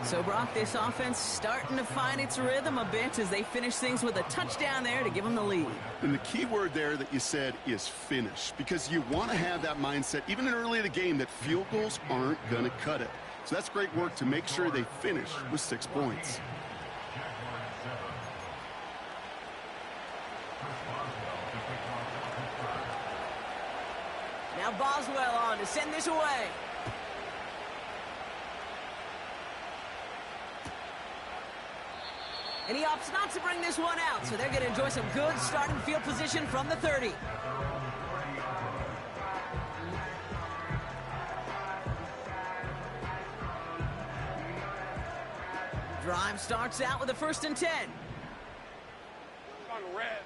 Speaker 7: So, Brock, this offense starting to find its rhythm a bit as they finish things with a touchdown there to give them the lead.
Speaker 8: And the key word there that you said is finish, because you want to have that mindset, even early in the game, that field goals aren't going to cut it. So that's great work to make sure they finish with 6 points.
Speaker 7: Now Boswell on to send this away. And he opts not to bring this one out, so they're going to enjoy some good starting field position from the 30. Drive starts out with a 1st and 10.
Speaker 2: On red.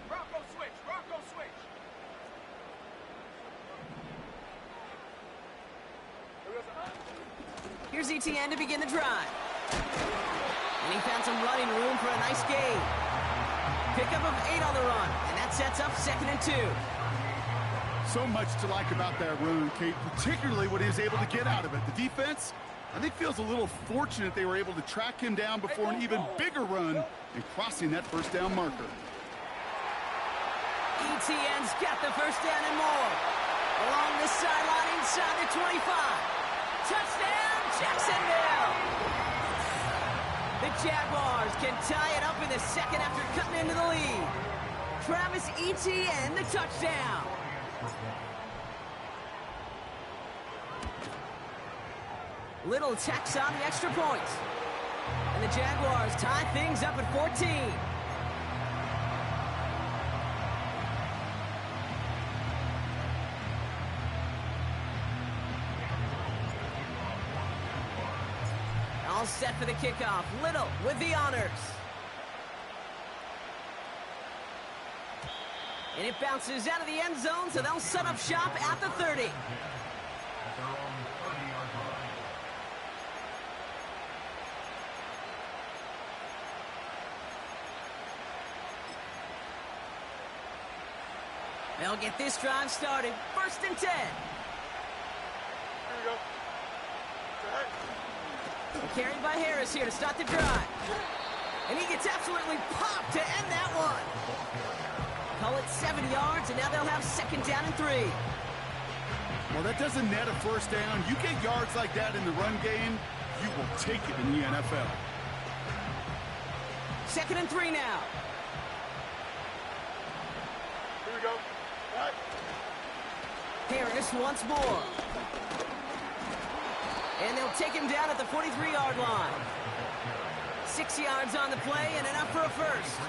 Speaker 2: Bronco switch. Bronco switch.
Speaker 7: Here's ETN to begin the drive. And he found some running room for a nice gain. Pickup of 8 on the run, and that sets up 2nd and 2.
Speaker 8: So much to like about that run, Kate, particularly what he was able to get out of it. The defense, I think, feels a little fortunate they were able to track him down before an even bigger run and crossing that 1st down marker.
Speaker 7: ETN's got the 1st down and more. Along the sideline inside the 25. Touchdown, Jacksonville! The Jaguars can tie it up in the 2nd after cutting into the lead. Travis Etienne, the touchdown. Little tacks on the extra point. And the Jaguars tie things up at 14. All set for the kickoff. Little with the honors. And it bounces out of the end zone, so they'll set up shop at the 30. They'll get this drive started. 1st and 10.
Speaker 2: Here we go.
Speaker 7: Carried by Harris here to start the drive. And he gets absolutely popped to end that one. Call it 70 yards, and now they'll have 2nd down and 3.
Speaker 8: Well, that doesn't net a 1st down. You get yards like that in the run game, you will take it in the NFL.
Speaker 7: 2nd and 3 now.
Speaker 2: Here we go. All right.
Speaker 7: Harris once more. And they'll take him down at the 43-yard line. 6 yards on the play and enough for a 1st.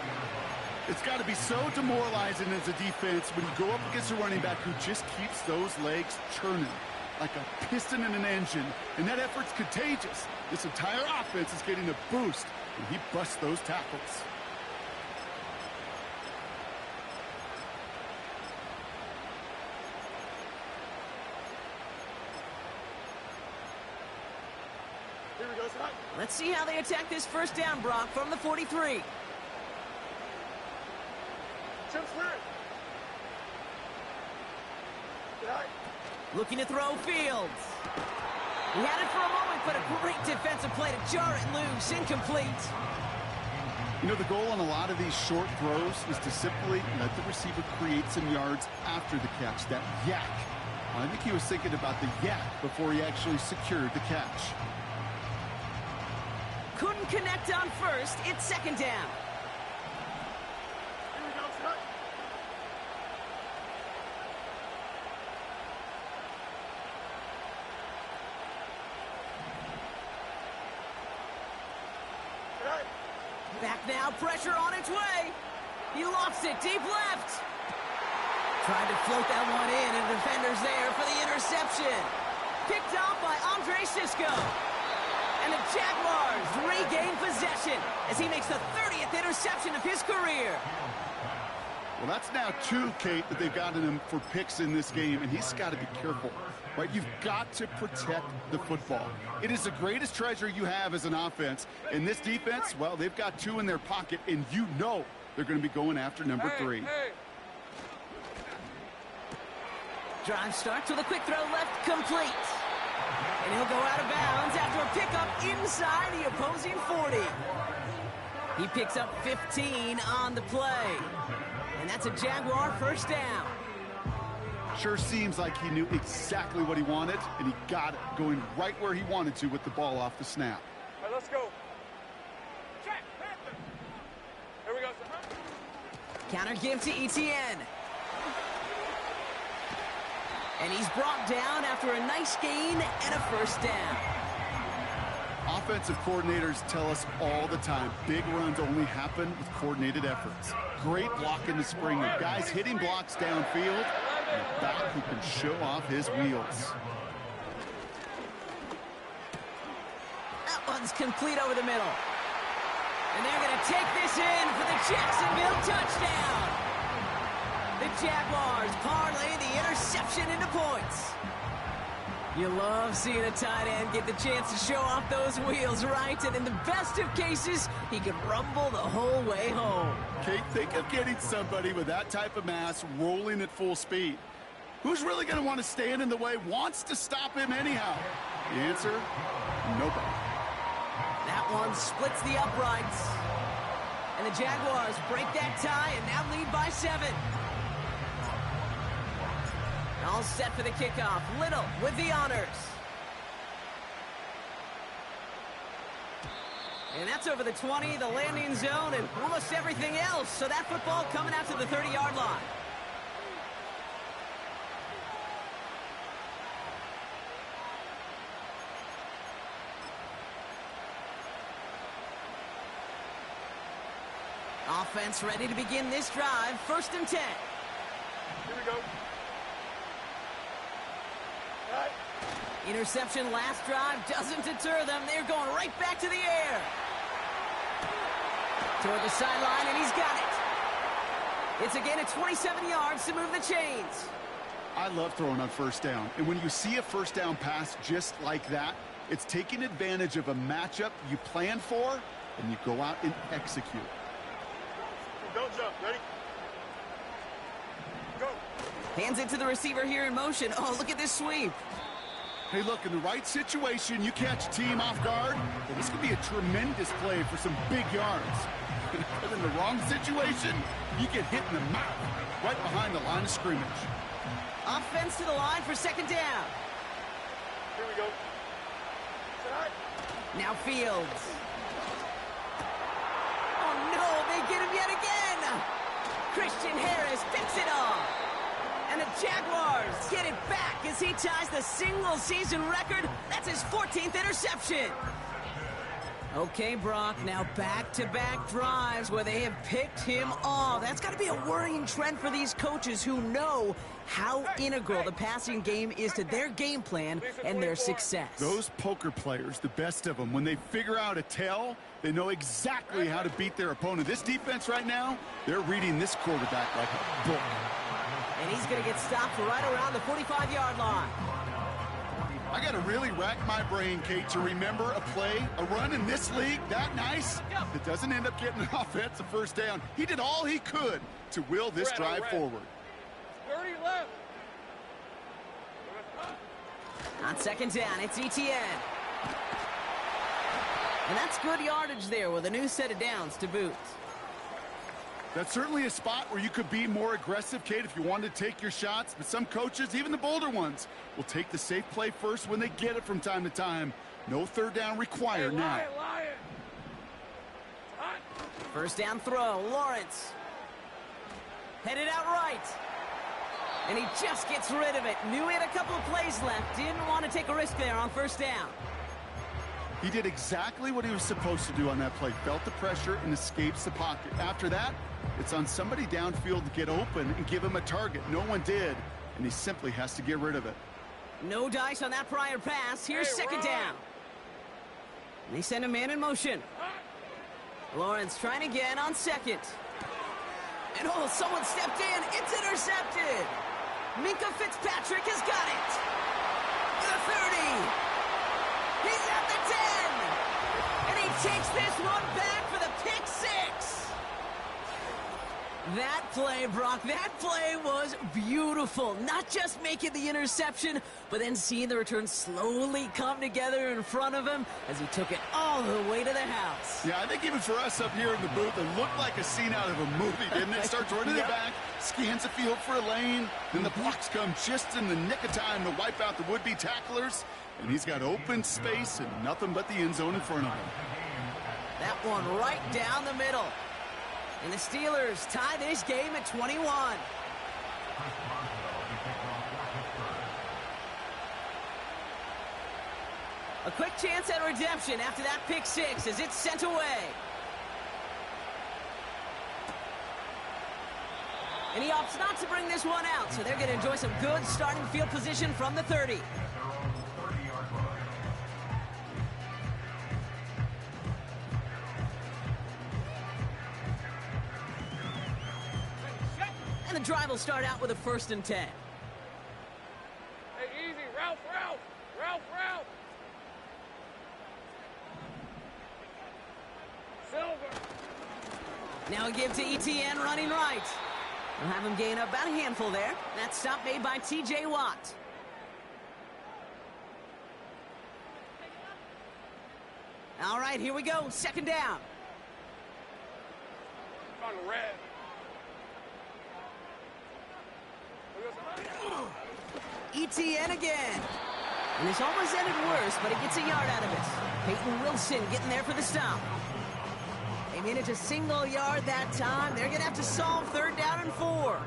Speaker 8: It's got to be so demoralizing as a defense when you go up against a running back who just keeps those legs churning like a piston in an engine, and that effort's contagious. This entire offense is getting a boost when he busts those tackles.
Speaker 2: Here we go, son.
Speaker 7: Let's see how they attack this 1st down, Brock, from the 43.
Speaker 2: Jim Spirit. Good night.
Speaker 7: Looking to throw Fields. He had it for a moment, but a great defensive play to jar it loose. Incomplete.
Speaker 8: You know, the goal on a lot of these short throws is to simply let the receiver create some yards after the catch, that yak. I think he was thinking about the yak before he actually secured the catch.
Speaker 7: Couldn't connect on 1st. It's 2nd down.
Speaker 2: Here we go, son. Good night.
Speaker 7: Back now, pressure on its way. He lost it deep left. Tried to float that one in, and the defender's there for the interception. Picked off by Andre Sisco. And the Jaguars regain possession as he makes the 30th interception of his career.
Speaker 8: Well, that's now 2, Kate, that they've gotten him for picks in this game, and he's got to be careful, right? You've got to protect the football. It is the greatest treasure you have as an offense. In this defense, well, they've got 2 in their pocket, and you know they're going to be going after number 3.
Speaker 2: Hey.
Speaker 7: Drive starts with a quick throw left, complete. And he'll go out of bounds after a pickup inside the opposing 40. He picks up 15 on the play. And that's a Jaguar 1st down.
Speaker 8: Sure seems like he knew exactly what he wanted, and he got it going right where he wanted to with the ball off the snap.
Speaker 2: All right, let's go. Check, Panther. Here we go, son.
Speaker 7: Counter give to ETN. And he's brought down after a nice gain and a 1st down.
Speaker 8: Offensive coordinators tell us all the time, big runs only happen with coordinated efforts. Great block in the Springer. Guys hitting blocks downfield, and a back who can show off his wheels.
Speaker 7: runs complete over the middle. And they're going to take this in for the Jacksonville touchdown. The Jaguars parlay the interception into points. You love seeing a tight end get the chance to show off those wheels, right? And in the best of cases, he can rumble the whole way home.
Speaker 8: Kate, think of getting somebody with that type of mass rolling at full speed. Who's really going to want to stand in the way, wants to stop him anyhow? The answer, nobody.
Speaker 7: That one splits the uprights. And the Jaguars break that tie and now lead by 7. All set for the kickoff. Little with the honors. And that's over the 20, the landing zone, and almost everything else. So that football coming out to the 30-yard line. Offense ready to begin this drive. 1st and 10.
Speaker 2: Here we go.
Speaker 7: Interception last drive doesn't deter them. They're going right back to the air. Toward the sideline, and he's got it. It's a gain of 27 yards to move the chains.
Speaker 8: I love throwing on 1st down. And when you see a 1st down pass just like that, it's taking advantage of a matchup you plan for, and you go out and execute.
Speaker 2: Don't jump. Ready? Go.
Speaker 7: Hands it to the receiver here in motion. Oh, look at this sweep.
Speaker 8: Hey, look, in the right situation, you catch a team off guard, and this could be a tremendous play for some big yards. But in the wrong situation, you get hit in the mouth right behind the line of scrimmage.
Speaker 7: Offense to the line for 2nd down.
Speaker 2: Here we go. Side.
Speaker 7: Now Fields. Oh, no, they get him yet again. Christian Harris picks it off. And the Jaguars get it back as he ties the single-season record. That's his 14th interception. Okay, Brock, now back-to-back drives where they have picked him off. That's got to be a worrying trend for these coaches who know how integral the passing game is to their game plan and their success.
Speaker 8: Those poker players, the best of them, when they figure out a tell, they know exactly how to beat their opponent. This defense right now, they're reading this quarterback like a book.
Speaker 7: And he's going to get stopped right around the 45-yard line.
Speaker 8: I got to really rack my brain, Kate, to remember a play, a run in this league that nice that doesn't end up getting an offensive 1st down. He did all he could to will this drive forward.
Speaker 2: 30 left.
Speaker 7: On 2nd down, it's ETN. And that's good yardage there with a new set of downs to boot.
Speaker 8: That's certainly a spot where you could be more aggressive, Kate, if you wanted to take your shots. But some coaches, even the bolder ones, will take the safe play first when they get it from time to time. No 3rd down required now.
Speaker 2: Lion.
Speaker 7: 1st down throw, Lawrence. Headed out right. And he just gets rid of it. Knew he had a couple of plays left. Didn't want to take a risk there on 1st down.
Speaker 8: He did exactly what he was supposed to do on that play. Felt the pressure and escapes the pocket. After that, it's on somebody downfield to get open and give him a target. No one did, and he simply has to get rid of it.
Speaker 7: No dice on that prior pass. Here's 2nd down. They send a man in motion. Lawrence trying again on 2nd. And oh, someone stepped in. It's intercepted. Minka Fitzpatrick has got it. The 30. He's at the 10. And he takes this one back for the pick 6. That play, Brock, that play was beautiful. Not just making the interception, but then seeing the return slowly come together in front of him as he took it all the way to the house.
Speaker 8: Yeah, I think even for us up here in the booth, it looked like a scene out of a movie, didn't it? Starts running it back, scans the field for a lane, then the blocks come just in the nick of time to wipe out the would-be tacklers, and he's got open space and nothing but the end zone in front of him.
Speaker 7: That one right down the middle. And the Steelers tie this game at 21. A quick chance at redemption after that pick 6 as it's sent away. And he opts not to bring this one out, so they're going to enjoy some good starting field position from the 30. And the drive will start out with a 1st and 10.
Speaker 2: Hey, easy. Ralph. Silver.
Speaker 7: Now a give to ETN running right. We'll have him gain up about a handful there. That stop made by TJ Watt. All right, here we go. 2nd down.
Speaker 2: On red.
Speaker 7: ETN again. And this almost ended worse, but he gets a yard out of it. Peyton Wilson getting there for the stop. They made it a single yard that time. They're going to have to solve 3rd down and 4.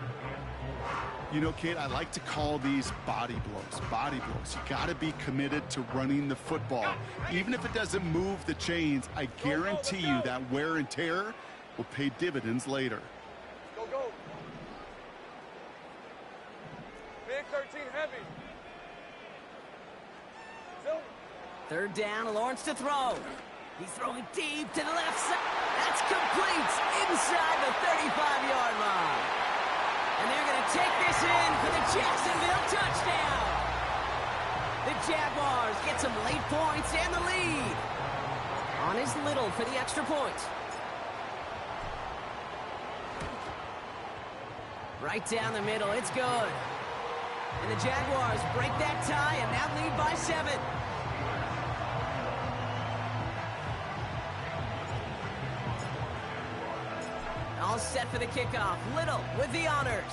Speaker 8: You know, Kate, I like to call these body blows. Body blows. You got to be committed to running the football. Even if it doesn't move the chains, I guarantee you that wear and tear will pay dividends later.
Speaker 2: Go. Big 13 heavy. Silver.
Speaker 7: 3rd down, Lawrence to throw. He's throwing deep to the left side. That's complete inside the 35-yard line. And they're going to take this in for the Jacksonville touchdown. The Jaguars get some late points and the lead. On is Little for the extra point. Right down the middle, it's good. And the Jaguars break that tie and now lead by 7. All set for the kickoff. Little with the honors.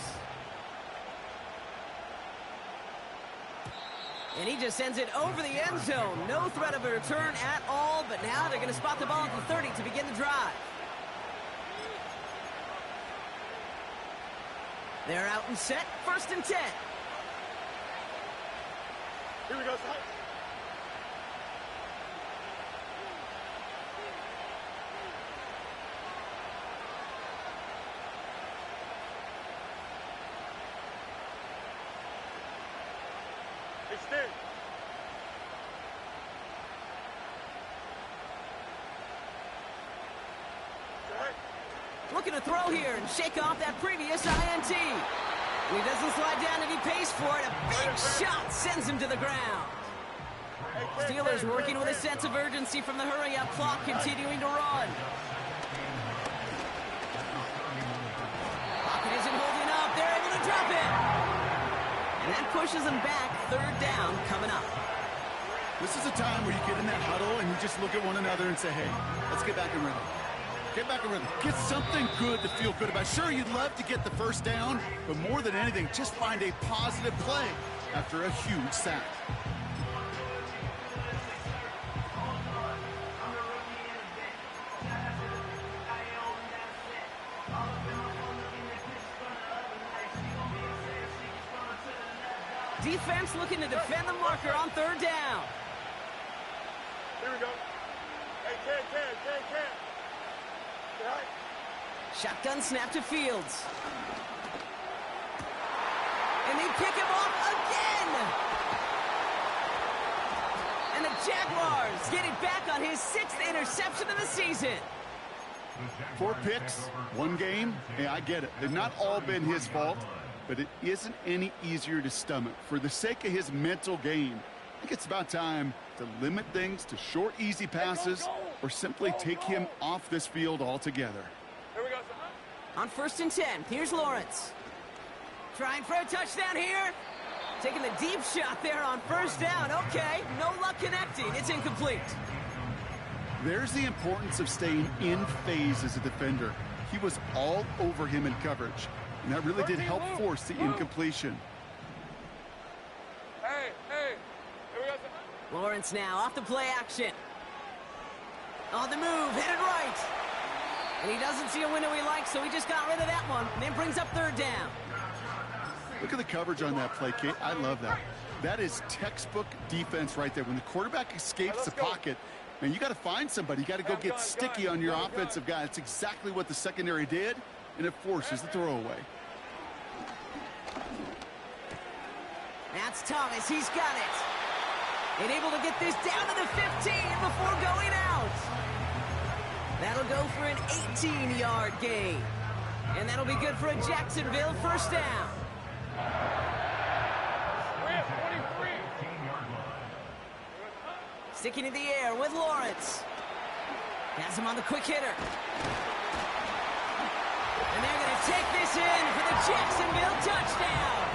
Speaker 7: And he just sends it over the end zone. No threat of a return at all, but now they're going to spot the ball at the 30 to begin the drive. They're out and set. 1st and 10.
Speaker 2: Here we go, son. Extend.
Speaker 7: Looking to throw here and shake off that previous INT. He doesn't slide down and he pays for it. A big shot sends him to the ground. Steelers working with a sense of urgency from the hurry-up clock, continuing to run. Pocket isn't holding up. They're able to drop it. And that pushes them back. 3rd down coming up.
Speaker 8: This is a time where you get in that huddle and you just look at one another and say, hey, let's get back in rhythm. Get back in rhythm. Get something good to feel good about. Sure, you'd love to get the 1st down, but more than anything, just find a positive play after a huge sack.
Speaker 7: Defense looking to defend the marker on 3rd down.
Speaker 2: Here we go. Hey, Ken. Right.
Speaker 7: Shotgun snap to Fields. And they pick him off again. And the Jaguars get it back on his 6th interception of the season.
Speaker 8: 4 picks, 1 game. Hey, I get it. They've not all been his fault, but it isn't any easier to stomach. For the sake of his mental game, I think it's about time to limit things to short, easy passes or simply take him off this field altogether.
Speaker 2: Here we go, son.
Speaker 7: On 1st and 10, here's Lawrence. Trying for a touchdown here. Taking the deep shot there on 1st down. Okay, no luck connecting. It's incomplete.
Speaker 8: There's the importance of staying in phase as a defender. He was all over him in coverage, and that really did help force the incompletion.
Speaker 2: Hey. Here we go, son.
Speaker 7: Lawrence now off the play action. On the move, headed right. And he doesn't see a window he likes, so he just got rid of that one. And then brings up 3rd down.
Speaker 8: Look at the coverage on that play, Kate. I love that. That is textbook defense right there. When the quarterback escapes the pocket, man, you got to find somebody. You got to go get sticky on your offensive guy. That's exactly what the secondary did, and it forces the throwaway.
Speaker 7: That's Thomas. He's got it. And able to get this down to the 15 before going out. That'll go for an 18-yard gain. And that'll be good for a Jacksonville first down. Sticking in the air with Lawrence. Has him on the quick hitter. And they're going to take this in for the Jacksonville touchdown.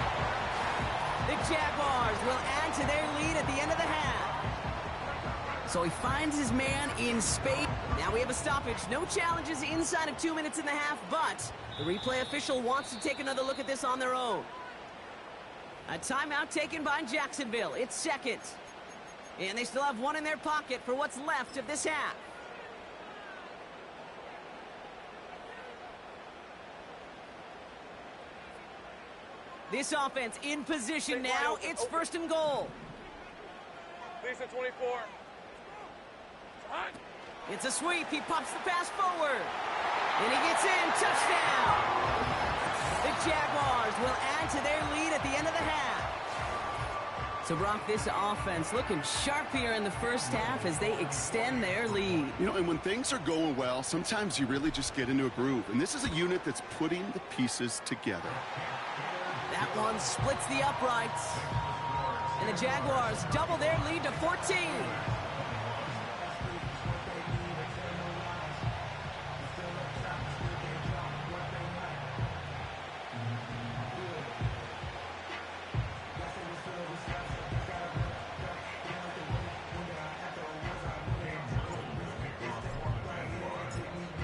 Speaker 7: The Jaguars will add to their lead at the end of the half. So he finds his man in space. Now we have a stoppage. No challenges inside of 2 minutes and a half, but the replay official wants to take another look at this on their own. A timeout taken by Jacksonville. It's second. And they still have one in their pocket for what's left of this half. This offense in position now. It's first and goal.
Speaker 2: Lisa 24.
Speaker 7: It's a sweep. He pops the pass forward. And he gets in. Touchdown. The Jaguars will add to their lead at the end of the half. So, Brock, this offense looking sharp here in the first half as they extend their lead.
Speaker 8: You know, and when things are going well, sometimes you really just get into a groove. And this is a unit that's putting the pieces together.
Speaker 7: That one splits the uprights. And the Jaguars double their lead to 14.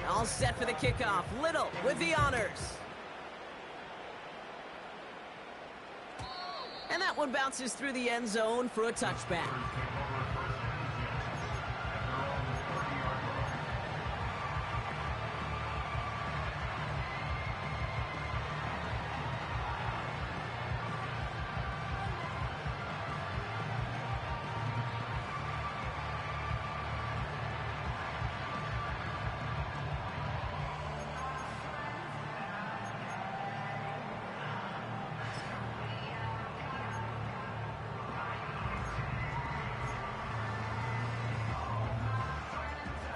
Speaker 7: All set for the kickoff. Little with the honors. And that one bounces through the end zone for a touchback.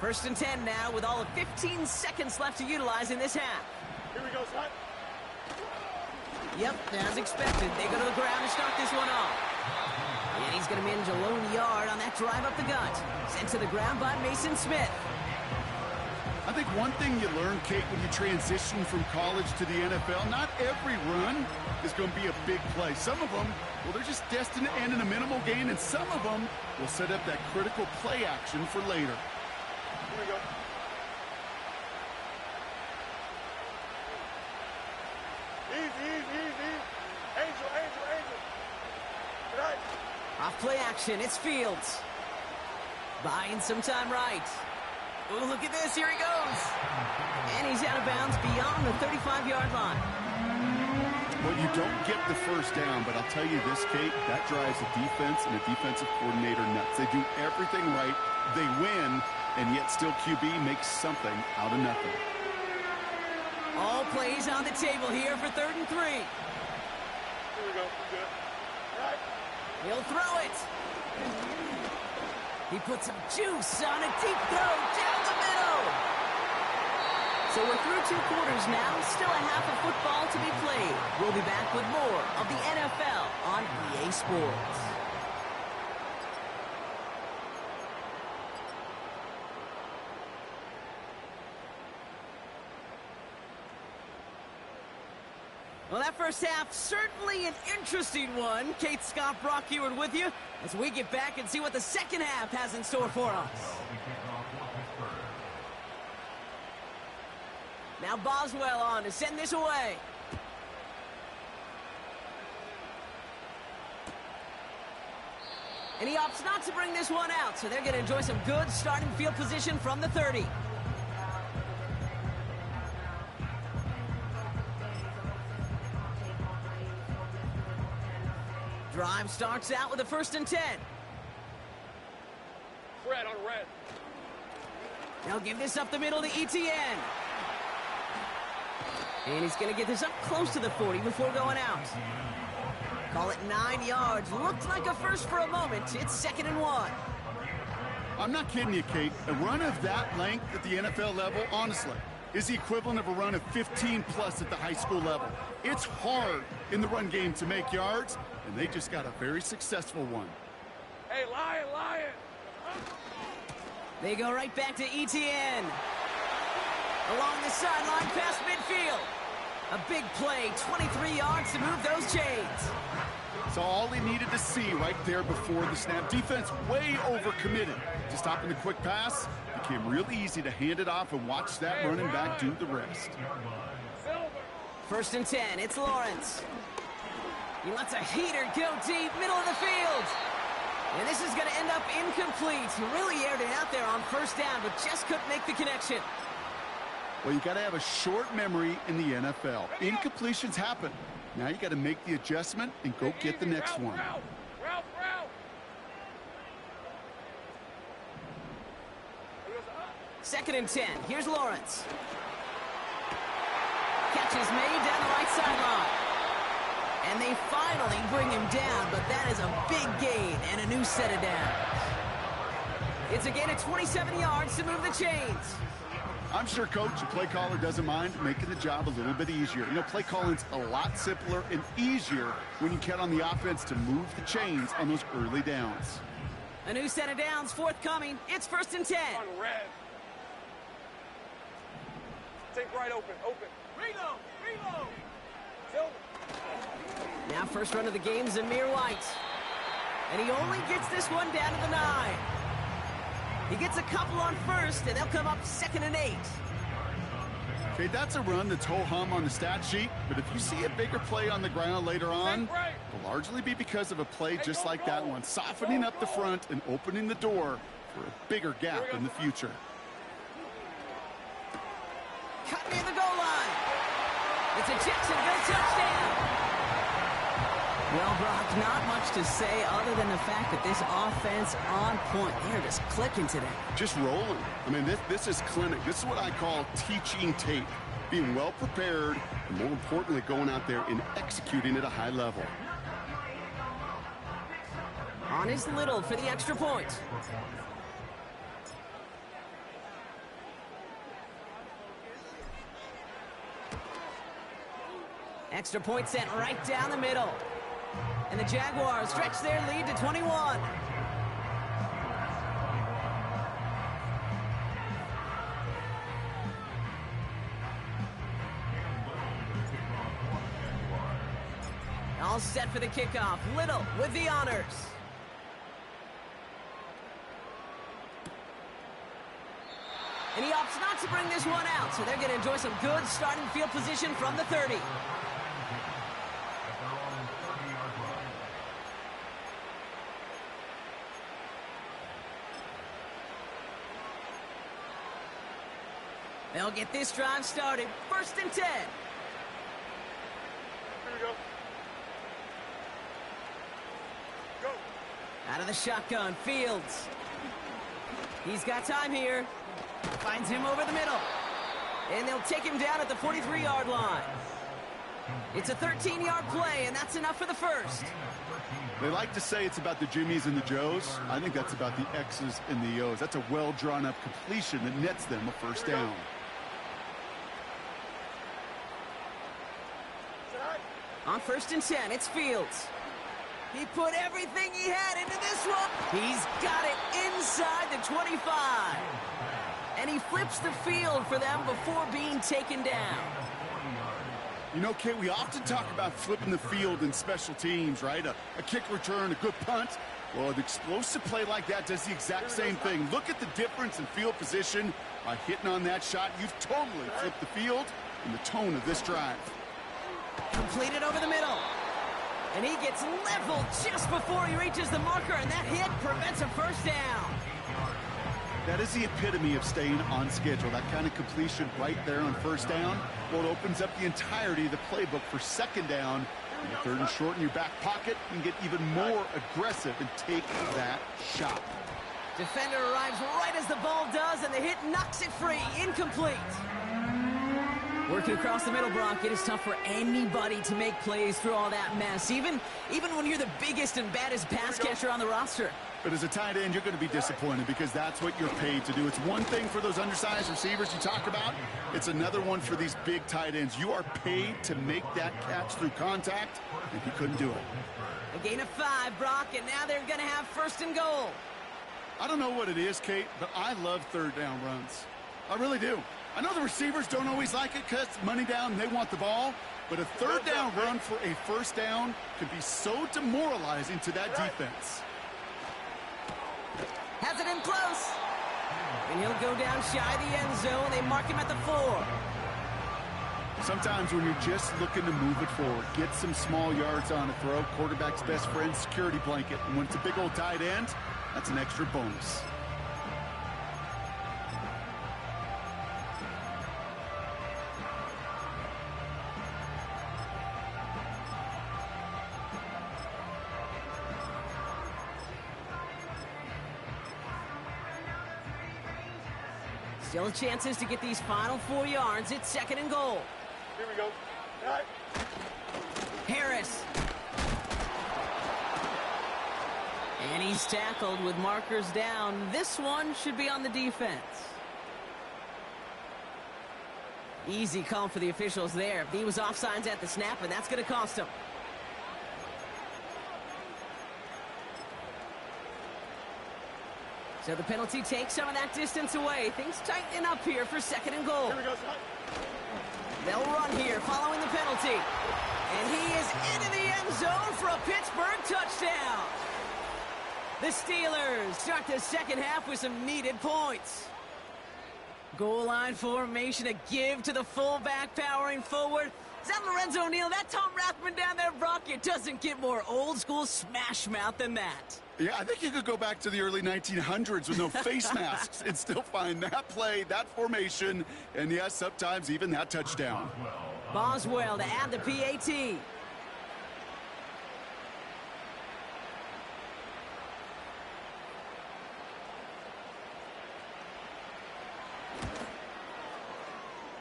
Speaker 7: First and 10 now with all of 15 seconds left to utilize in this half.
Speaker 2: Here we go, son.
Speaker 7: Yep, as expected, they go to the ground to start this one off. And he's going to manage a lone yard on that drive up the gut. Sent to the ground by Mason Smith.
Speaker 8: I think one thing you learn, Kate, when you transition from college to the NFL, not every run is going to be a big play. Some of them, well, they're just destined to end in a minimal gain, and some of them will set up that critical play action for later.
Speaker 2: Here we go. Easy. Angel. Good night.
Speaker 7: Off play action, it's Fields. Buying some time right. Oh, look at this, here he goes. And he's out of bounds beyond the 35-yard line.
Speaker 8: Well, you don't get the first down, but I'll tell you this, Kate, that drives a defense and a defensive coordinator nuts. They do everything right, they win, and yet still QB makes something out of nothing.
Speaker 7: All plays on the table here for 3rd and 3.
Speaker 2: Here we go. Good. Right.
Speaker 7: He'll throw it. He puts some juice on a deep throw down the middle. So we're through 2 quarters now. Still a half of football to be played. We'll be back with more of the NFL on EA Sports. Well, that first half, certainly an interesting one. Kate, Scott, Brock Ewart with you as we get back and see what the second half has in store for us. Now Boswell on to send this away. And he opts not to bring this one out, so they're going to enjoy some good starting field position from the 30. Drive starts out with a 1st and 10.
Speaker 2: Red on red.
Speaker 7: They'll give this up the middle to ETN. And he's going to get this up close to the 40 before going out. Call it 9 yards. Looked like a first for a moment. It's 2nd and 1.
Speaker 8: I'm not kidding you, Kate. A run of that length at the NFL level, honestly, is the equivalent of a run of 15-plus at the high school level. It's hard in the run game to make yards, and they just got a very successful one.
Speaker 2: Hey, Lion!
Speaker 7: They go right back to Etienne. Along the sideline past midfield. A big play, 23 yards to move those chains.
Speaker 8: So all he needed to see right there before the snap. Defense way overcommitted to stopping the quick pass. Became real easy to hand it off and watch that running back do the rest.
Speaker 7: 1st and 10, it's Lawrence. He lets a heater go deep, middle of the field. And this is going to end up incomplete. He really aired it out there on 1st down, but just couldn't make the connection.
Speaker 8: Well, you got to have a short memory in the NFL. Incompletions happen. Now you got to make the adjustment and go get the next one.
Speaker 2: Route.
Speaker 7: 2nd and 10. Here's Lawrence. Catch is made down the right sideline. And they finally bring him down, but that is a big gain and a new set of downs. It's a gain of 27 yards to move the chains.
Speaker 8: I'm sure Coach, the play caller, doesn't mind making the job a little bit easier. You know, play calling's a lot simpler and easier when you count on the offense to move the chains on those early downs.
Speaker 7: A new set of downs forthcoming. It's 1st and 10.
Speaker 2: On red. Take right open. Reload. Silver.
Speaker 7: Now first run of the game, Zamir White. And he only gets this one down to the 9. He gets a couple on 1st, and they'll come up 2nd and 8.
Speaker 8: Okay, that's a run that's ho-hum on the stat sheet, but if you see a bigger play on the ground later on, it'll largely be because of a play just like that one, softening up the front and opening the door for a bigger gap in the future.
Speaker 7: Cut near the goal line. It's a Jacksonville touchdown. Well, Brock, not much to say other than the fact that this offense on point. They're just clicking today.
Speaker 8: Just rolling. I mean, this is clinic. This is what I call teaching tape. Being well prepared, and more importantly, going out there and executing at a high level.
Speaker 7: On is Little for the extra point. Extra point sent right down the middle. And the Jaguars stretch their lead to 21. All set for the kickoff. Little with the honors. And he opts not to bring this one out, so they're going to enjoy some good starting field position from the 30. They'll get this drive started. 1st and 10.
Speaker 2: Here we go.
Speaker 7: Out of the shotgun, Fields. He's got time here. Finds him over the middle. And they'll take him down at the 43-yard line. It's a 13-yard play, and that's enough for the 1st.
Speaker 8: They like to say it's about the Jimmies and the Joes. I think that's about the X's and the O's. That's a well-drawn-up completion that nets them a 1st down.
Speaker 7: On 1st and 10, it's Fields. He put everything he had into this one. He's got it inside the 25. And he flips the field for them before being taken down.
Speaker 8: You know, Kate, we often talk about flipping the field in special teams, right? A kick return, a good punt. Well, an explosive play like that does the exact same thing. Look at the difference in field position. By hitting on that shot, you've totally flipped the field and the tone of this drive.
Speaker 7: Completed over the middle. And he gets leveled just before he reaches the marker, and that hit prevents a 1st down.
Speaker 8: That is the epitome of staying on schedule. That kind of completion right there on 1st down. Well, it opens up the entirety of the playbook for 2nd down. And the 3rd and short in your back pocket, you can get even more aggressive and take that shot.
Speaker 7: Defender arrives right as the ball does, and the hit knocks it free. Incomplete. Working across the middle, Brock, it is tough for anybody to make plays through all that mess, even when you're the biggest and baddest pass catcher on the roster.
Speaker 8: But as a tight end, you're going to be disappointed because that's what you're paid to do. It's one thing for those undersized receivers you talk about. It's another one for these big tight ends. You are paid to make that catch through contact, and he couldn't do it.
Speaker 7: A gain of 5, Brock, and now they're going to have 1st and goal.
Speaker 8: I don't know what it is, Kate, but I love third down runs. I really do. I know the receivers don't always like it because money down, they want the ball. But a third down run for a 1st down can be so demoralizing to that defense.
Speaker 7: Has it in close. And he'll go down shy of the end zone. They mark him at the 4.
Speaker 8: Sometimes when you're just looking to move it forward, get some small yards on a throw, quarterback's best friend, security blanket. And when it's a big old tight end, that's an extra bonus.
Speaker 7: Still chances to get these final 4 yards. It's 2nd and goal.
Speaker 2: Here we go. All right.
Speaker 7: Harris. And he's tackled with markers down. This one should be on the defense. Easy call for the officials there. He was offsides at the snap, and that's going to cost him. So the penalty takes some of that distance away. Things tighten up here for 2nd and goal.
Speaker 2: Here we go, son.
Speaker 7: They'll run here following the penalty. And he is into the end zone for a Pittsburgh touchdown. The Steelers start the 2nd half with some needed points. Goal line formation, a give to the fullback powering forward. Is that Lorenzo Neal? That Tom Rathman down there, Brock? It doesn't get more old school smash mouth than that.
Speaker 8: Yeah, I think you could go back to the early 1900s with no face masks and still find that play, that formation, and yes, sometimes even that touchdown.
Speaker 7: Boswell to add the PAT.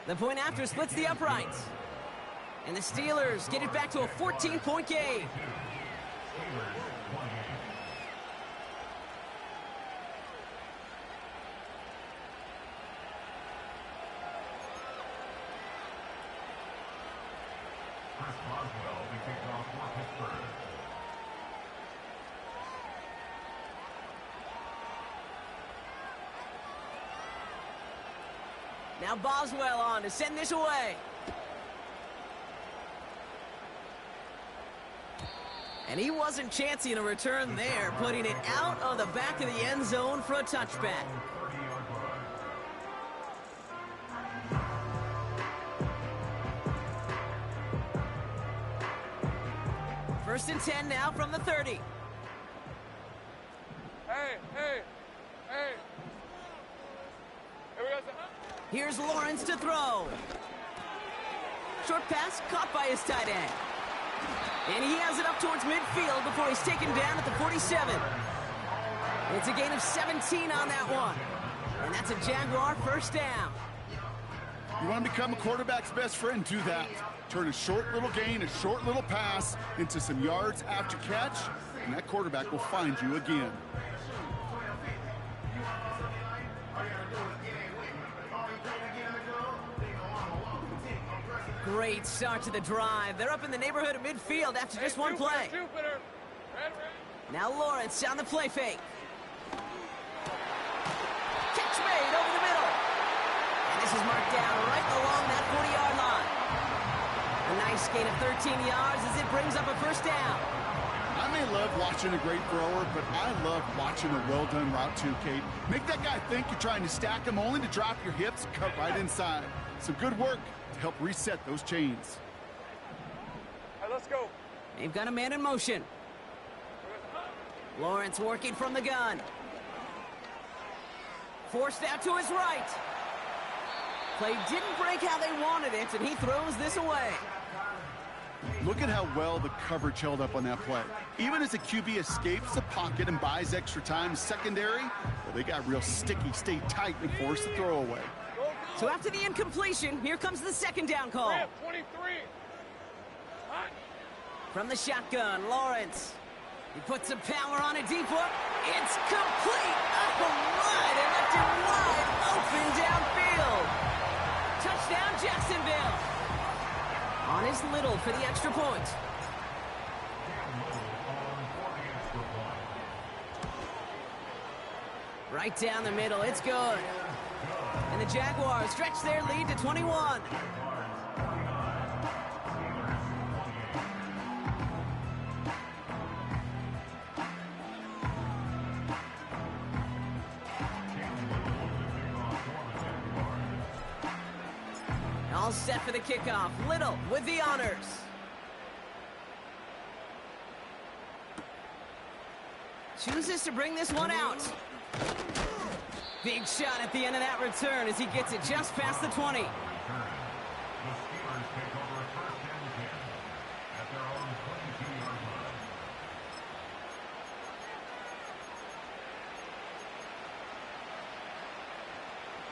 Speaker 7: The point after splits the uprights. And the Steelers get it back to a 14-point game. Now Boswell on to send this away. And he wasn't chancing a return there, putting it out of the back of the end zone for a touchback. First and 10 now from the 30.
Speaker 2: Hey. Here we go, son.
Speaker 7: Here's Lawrence to throw. Short pass caught by his tight end. And he has it up towards midfield before he's taken down at the 47. It's a gain of 17 on that one. And that's a Jaguar 1st down.
Speaker 8: You want to become a quarterback's best friend, do that. Turn a short little gain, a short little pass into some yards after catch, and that quarterback will find you again.
Speaker 7: Great start to the drive. They're up in the neighborhood of midfield after just one play. Now Lawrence on the play fake. Catch made over the middle. And this is marked down right along that 40-yard line. A nice gain of 13 yards as it brings up a 1st down.
Speaker 8: I may love watching a great thrower, but I love watching a well-done route too, Kate. Make that guy think you're trying to stack him only to drop your hips, cut right inside. Some good work to help reset those chains.
Speaker 2: All right, let's go.
Speaker 7: They've got a man in motion. Lawrence working from the gun. Forced out to his right. Play didn't break how they wanted it, and he throws this away.
Speaker 8: Look at how well the coverage held up on that play. Even as the QB escapes the pocket and buys extra time secondary, well, they got real sticky, stay tight, and force the throw away.
Speaker 2: Go,
Speaker 7: So after the incompletion, here comes the second down call.
Speaker 2: 23. Hot.
Speaker 7: From the shotgun, Lawrence. He puts some power on a deep one. It's complete. Oh, my. They left it wide open downfield. Touchdown, Jacksonville. On his Little for the extra point. Right down the middle. It's good. And the Jaguars stretch their lead to 21. All set for the kickoff. Little with the honors. Chooses to bring this one out. Big shot at the end of that return as he gets it just past the 20.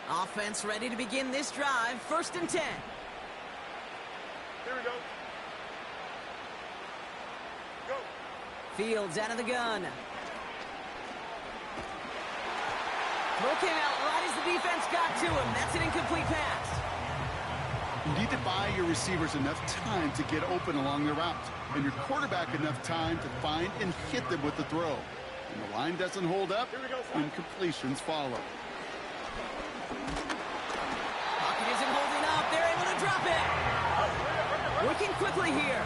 Speaker 7: Offense ready to begin this drive. 1st and 10.
Speaker 2: Here we go. Go.
Speaker 7: Fields out of the gun. Throw came out right as the defense got to him. That's an incomplete pass.
Speaker 8: You need to buy your receivers enough time to get open along their route, and your quarterback enough time to find and hit them with the throw. When the line doesn't hold up, incompletions follow.
Speaker 7: Pocket isn't holding up. They're able to drop it. Working quickly here.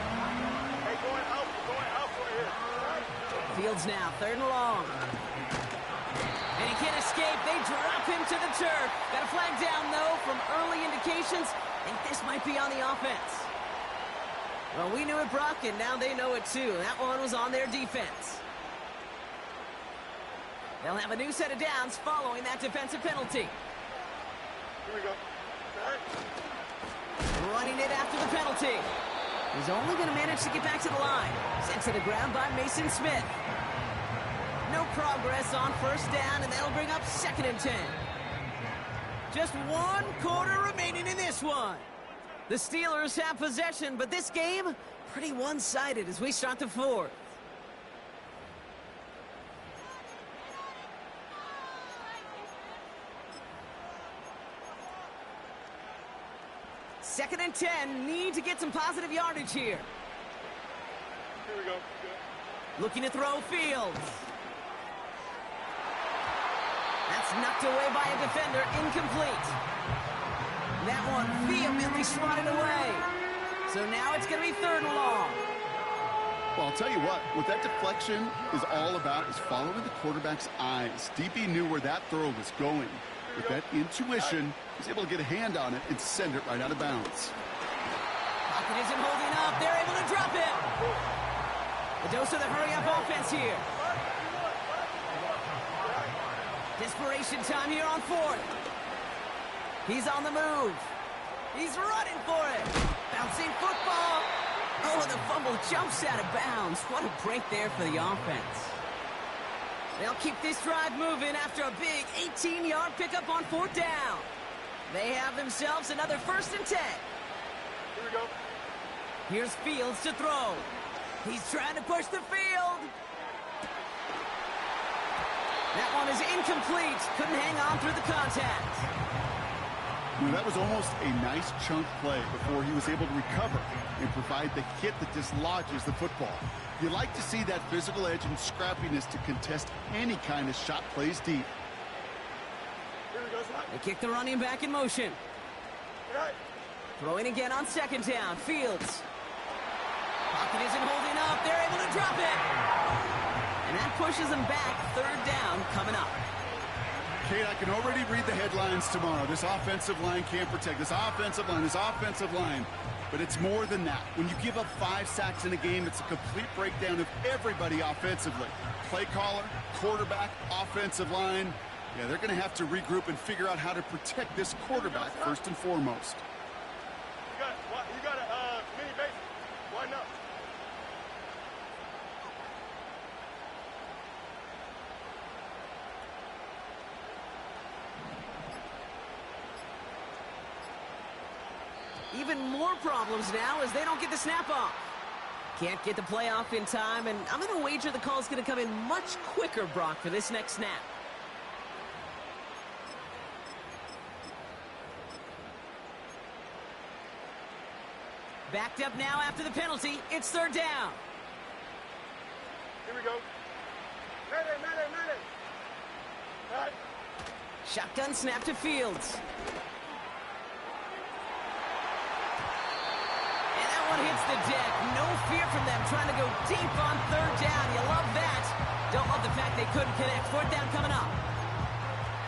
Speaker 2: Hey, going out for here.
Speaker 7: Fields now, 3rd and long. And he can't escape. They drop him to the turf. Got a flag down, though, from early indications. I think this might be on the offense. Well, we knew it, Brock, and now they know it, too. That one was on their defense. They'll have a new set of downs following that defensive penalty.
Speaker 2: Here we go.
Speaker 7: Running it after the penalty. He's only going to manage to get back to the line. Sent to the ground by Mason Smith. No progress on 1st down, and that'll bring up 2nd and 10. Just 1 quarter remaining in this one. The Steelers have possession, but this game, pretty one-sided as we start the 4th. Second and 10, need to get some positive yardage here.
Speaker 2: Here we go. Good.
Speaker 7: Looking to throw Fields. That's knocked away by a defender, incomplete. That one vehemently swatted away. So now it's going to be 3rd and long.
Speaker 8: Well, I'll tell you what that deflection is all about is following the quarterback's eyes. DB knew where that throw was going. With that intuition, he's able to get a hand on it and send it right out of bounds.
Speaker 7: Pocket isn't holding up. They're able to drop it. The dose of the hurry-up offense here. Desperation time here on 4th. He's on the move. He's running for it. Bouncing football. Oh, the fumble jumps out of bounds. What a break there for the offense. They'll keep this drive moving after a big 18-yard pickup on 4th down. They have themselves another 1st and 10.
Speaker 2: Here we go.
Speaker 7: Here's Fields to throw. He's trying to push the field. That one is incomplete. Couldn't hang on through the contact.
Speaker 8: Well, that was almost a nice chunk play before he was able to recover and provide the hit that dislodges the football. You like to see that physical edge and scrappiness to contest any kind of shot plays deep.
Speaker 2: Here we go, son.
Speaker 7: They kick the running back in motion.
Speaker 2: Right.
Speaker 7: Throwing again on 2nd down. Fields. Pocket isn't holding up. They're able to drop it. And that pushes them back. 3rd down coming up.
Speaker 8: Kate, I can already read the headlines tomorrow. This offensive line can't protect. This offensive line. But it's more than that. When you give up 5 sacks in a game, it's a complete breakdown of everybody offensively. Play caller, quarterback, offensive line. Yeah, they're going to have to regroup and figure out how to protect this quarterback first and foremost.
Speaker 2: You got a mini base. Why not?
Speaker 7: more problems now as they don't get the snap off. Can't get the play off in time, and I'm going to wager the call's going to come in much quicker, Brock, for this next snap. Backed up now after the penalty. It's third down.
Speaker 2: Here we go. Medic. Right.
Speaker 7: Shotgun snap to Fields. And that one hits the deck. No fear from them trying to go deep on third down. You love that. Don't love the fact they couldn't connect. Fourth down coming up.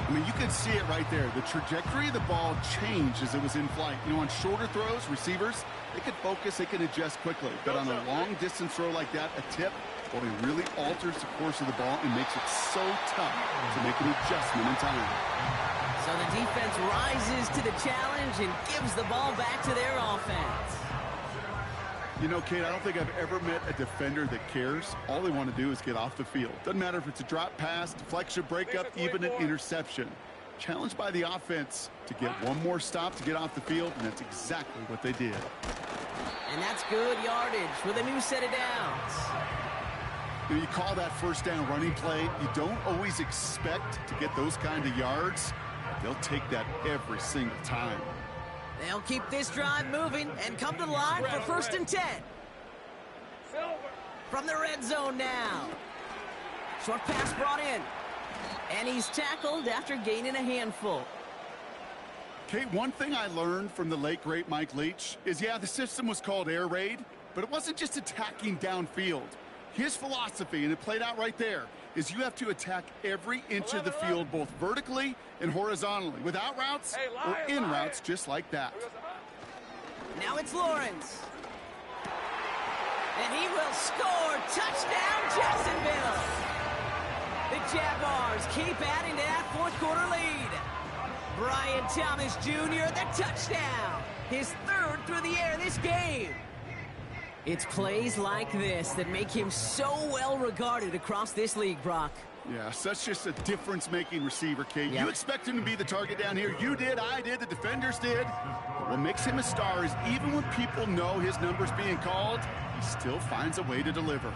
Speaker 8: I mean, you could see it right there. The trajectory of the ball changed as it was in flight. You know, on shorter throws, receivers, they could focus, they can adjust quickly. But on a long-distance throw like that, a tip, well, it really alters the course of the ball and makes it so tough to make an adjustment in time.
Speaker 7: So the defense rises to the challenge and gives the ball back to their offense.
Speaker 8: You know, Kate, I don't think I've ever met a defender that cares. All they want to do is get off the field. Doesn't matter if it's a drop pass, deflection, breakup, even an interception. Challenged by the offense to get one more stop to get off the field, and that's exactly what they did.
Speaker 7: And that's good yardage with a new set of downs.
Speaker 8: You call that first down running play. You don't always expect to get those kind of yards. They'll take that every single time.
Speaker 7: They'll keep this drive moving and come to the line for first and 10. From the red zone now. Short pass brought in. And he's tackled after gaining a handful.
Speaker 8: Kate, one thing I learned from the late, great Mike Leach is, yeah, the system was called air raid, but it wasn't just attacking downfield. His philosophy, and it played out right there, is you have to attack every inch of the field, both vertically and horizontally, without routes or in routes just like that.
Speaker 7: Now it's Lawrence. And he will score. Touchdown, Jacksonville. The Jaguars keep adding to that fourth quarter lead. Brian Thomas Jr., the touchdown. His third through the air this game. It's plays like this that make him so well regarded across this league, Brock.
Speaker 8: Yeah, such just a difference-making receiver, Kate. Yep. You expect him to be the target down here. You did, I did, the defenders did. But what makes him a star is even when people know his number's being called, he still finds a way to deliver.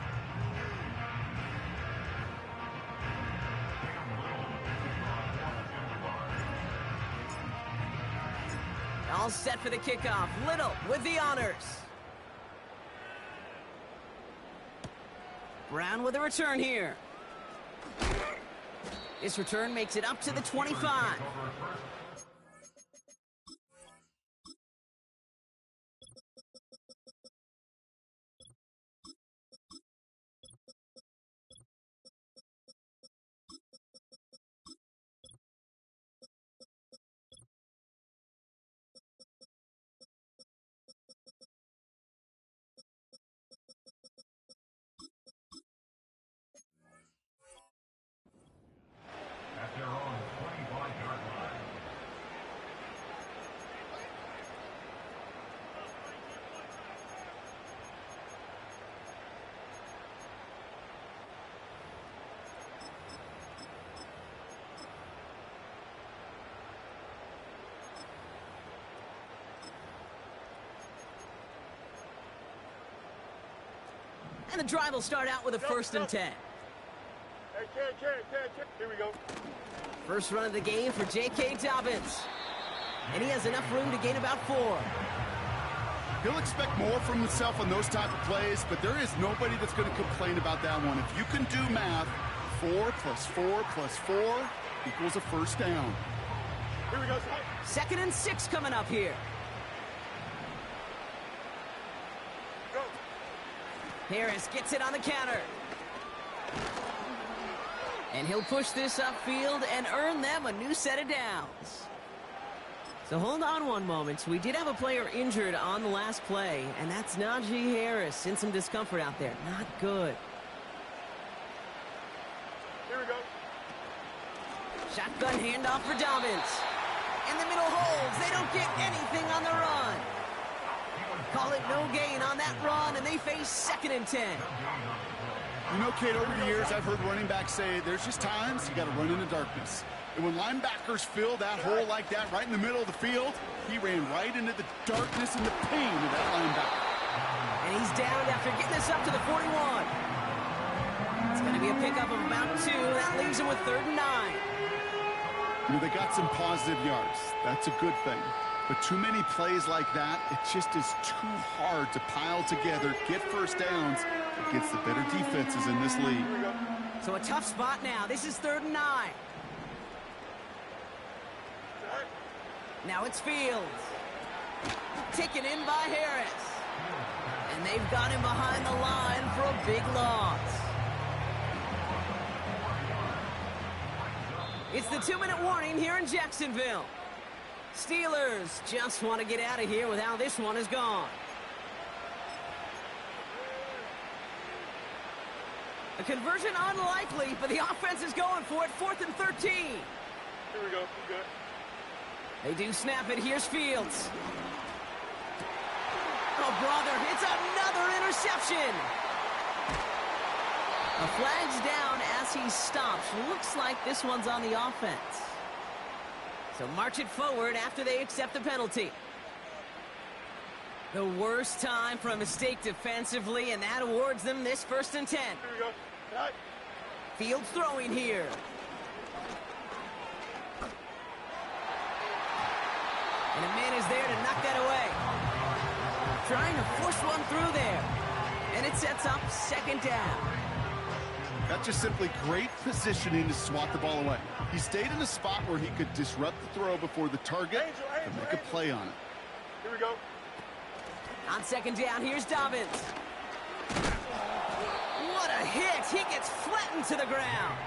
Speaker 7: All set for the kickoff. Little with the honors. Brown with a return here. This return makes it up to the 25. And the drive will start out with a first and 10.
Speaker 2: Hey, here we go.
Speaker 7: First run of the game for J.K. Dobbins. And he has enough room to gain about 4.
Speaker 8: He'll expect more from himself on those type of plays, but there is nobody that's going to complain about that one. If you can do math, 4 plus 4 plus 4 equals a first down.
Speaker 2: Here we go, son.
Speaker 7: 2nd and 6 coming up here.
Speaker 2: Go.
Speaker 7: Harris gets it on the counter. And he'll push this upfield and earn them a new set of downs. So hold on one moment. We did have a player injured on the last play, and that's Najee Harris in some discomfort out there. Not good.
Speaker 2: Here we go.
Speaker 7: Shotgun handoff for Dobbins. In the middle holds. They don't get anything on the run. Call it no gain on that run, and they face 2nd and 10.
Speaker 8: You know, Kate, over the years, I've heard running backs say there's just times you got to run in the darkness. And when linebackers fill that hole like that right in the middle of the field, he ran right into the darkness and the pain of that linebacker.
Speaker 7: And he's down after getting this up to the 41. It's going to be a pickup of about 2. That leaves him with 3rd and 9.
Speaker 8: You know, they got some positive yards. That's a good thing. But too many plays like that, it just is too hard to pile together, get first downs against the better defenses in this league.
Speaker 7: So a tough spot now. This is 3rd and 9. Now it's Fields. Taken in by Harris. And they've got him behind the line for a big loss. It's the 2-minute warning here in Jacksonville. Steelers just want to get out of here with how this one has gone. A conversion unlikely, but the offense is going for it. 4th and 13.
Speaker 2: Here we go. Good.
Speaker 7: They do snap it. Here's Fields. Oh, brother, it's another interception. A flag's down as he stops. Looks like this one's on the offense. So march it forward after they accept the penalty. The worst time for a mistake defensively, and that awards them this 1st and 10.
Speaker 2: Here we go. Right.
Speaker 7: Fields throwing here. And a man is there to knock that away. Trying to force one through there. And it sets up 2nd down.
Speaker 8: That's just simply great positioning to swat the ball away. He stayed in a spot where he could disrupt the throw before the target and make a play on it.
Speaker 2: Here we go.
Speaker 7: On 2nd down, here's Dobbins. What a hit! He gets flattened to the ground.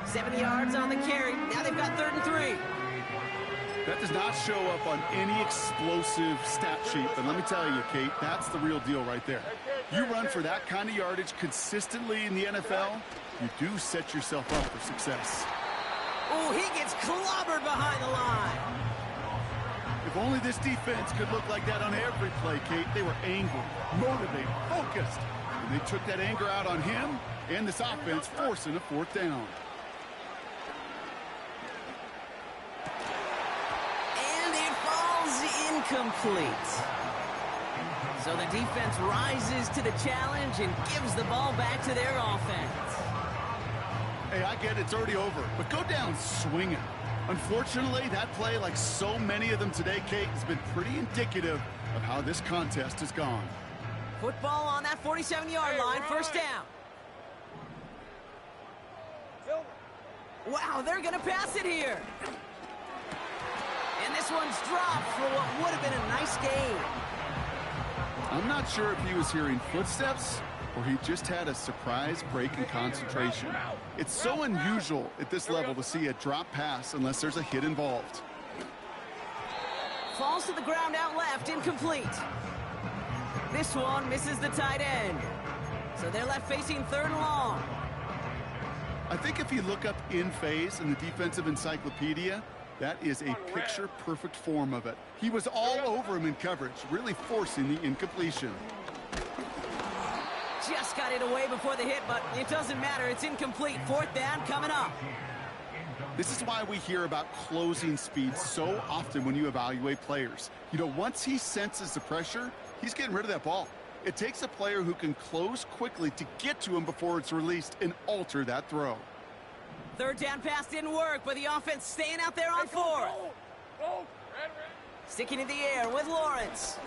Speaker 7: 7 yards on the carry. Now they've got 3rd and 3.
Speaker 8: That does not show up on any explosive stat sheet, but let me tell you, Kate, that's the real deal right there. You run for that kind of yardage consistently in the NFL, you do set yourself up for success.
Speaker 7: Oh, he gets clobbered behind the line.
Speaker 8: If only this defense could look like that on every play, Kate. They were angry, motivated, focused. And they took that anger out on him and this offense, forcing a 4th down.
Speaker 7: Incomplete. So the defense rises to the challenge and gives the ball back to their offense.
Speaker 8: Hey, I get it, it's already over, but go down swinging. Unfortunately, that play, like so many of them today, Kate, has been pretty indicative of how this contest has gone.
Speaker 7: Football on that 47-yard line, 1st down. Wow, they're going to pass it here. And this one's dropped for what would have been a nice game.
Speaker 8: I'm not sure if he was hearing footsteps or he just had a surprise break in concentration. It's so unusual at this level to see a drop pass unless there's a hit involved.
Speaker 7: Falls to the ground out left, incomplete. This one misses the tight end. So they're left facing 3rd and long.
Speaker 8: I think if you look up in phase in the defensive encyclopedia, that is a picture-perfect form of it. He was all over him in coverage, really forcing the incompletion.
Speaker 7: Just got it away before the hit, but it doesn't matter. It's incomplete. 4th down coming up.
Speaker 8: This is why we hear about closing speed so often when you evaluate players. You know, once he senses the pressure, he's getting rid of that ball. It takes a player who can close quickly to get to him before it's released and alter that throw.
Speaker 7: 3rd down pass didn't work, but the offense staying out there on 4th. Sticking in the air with Lawrence.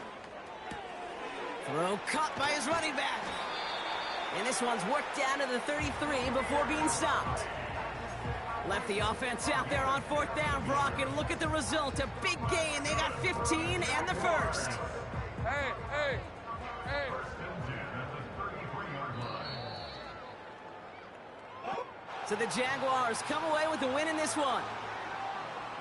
Speaker 7: Throw caught by his running back. And this one's worked down to the 33 before being stopped. Left the offense out there on 4th down, Brock, and look at the result. A big gain. They got 15 and the 1st.
Speaker 2: Hey.
Speaker 7: So the Jaguars come away with the win in this one.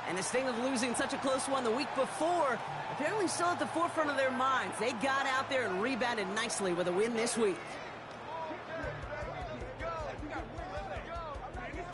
Speaker 7: And the sting of losing such a close one the week before, apparently still at the forefront of their minds. They got out there and rebounded nicely with a win this week.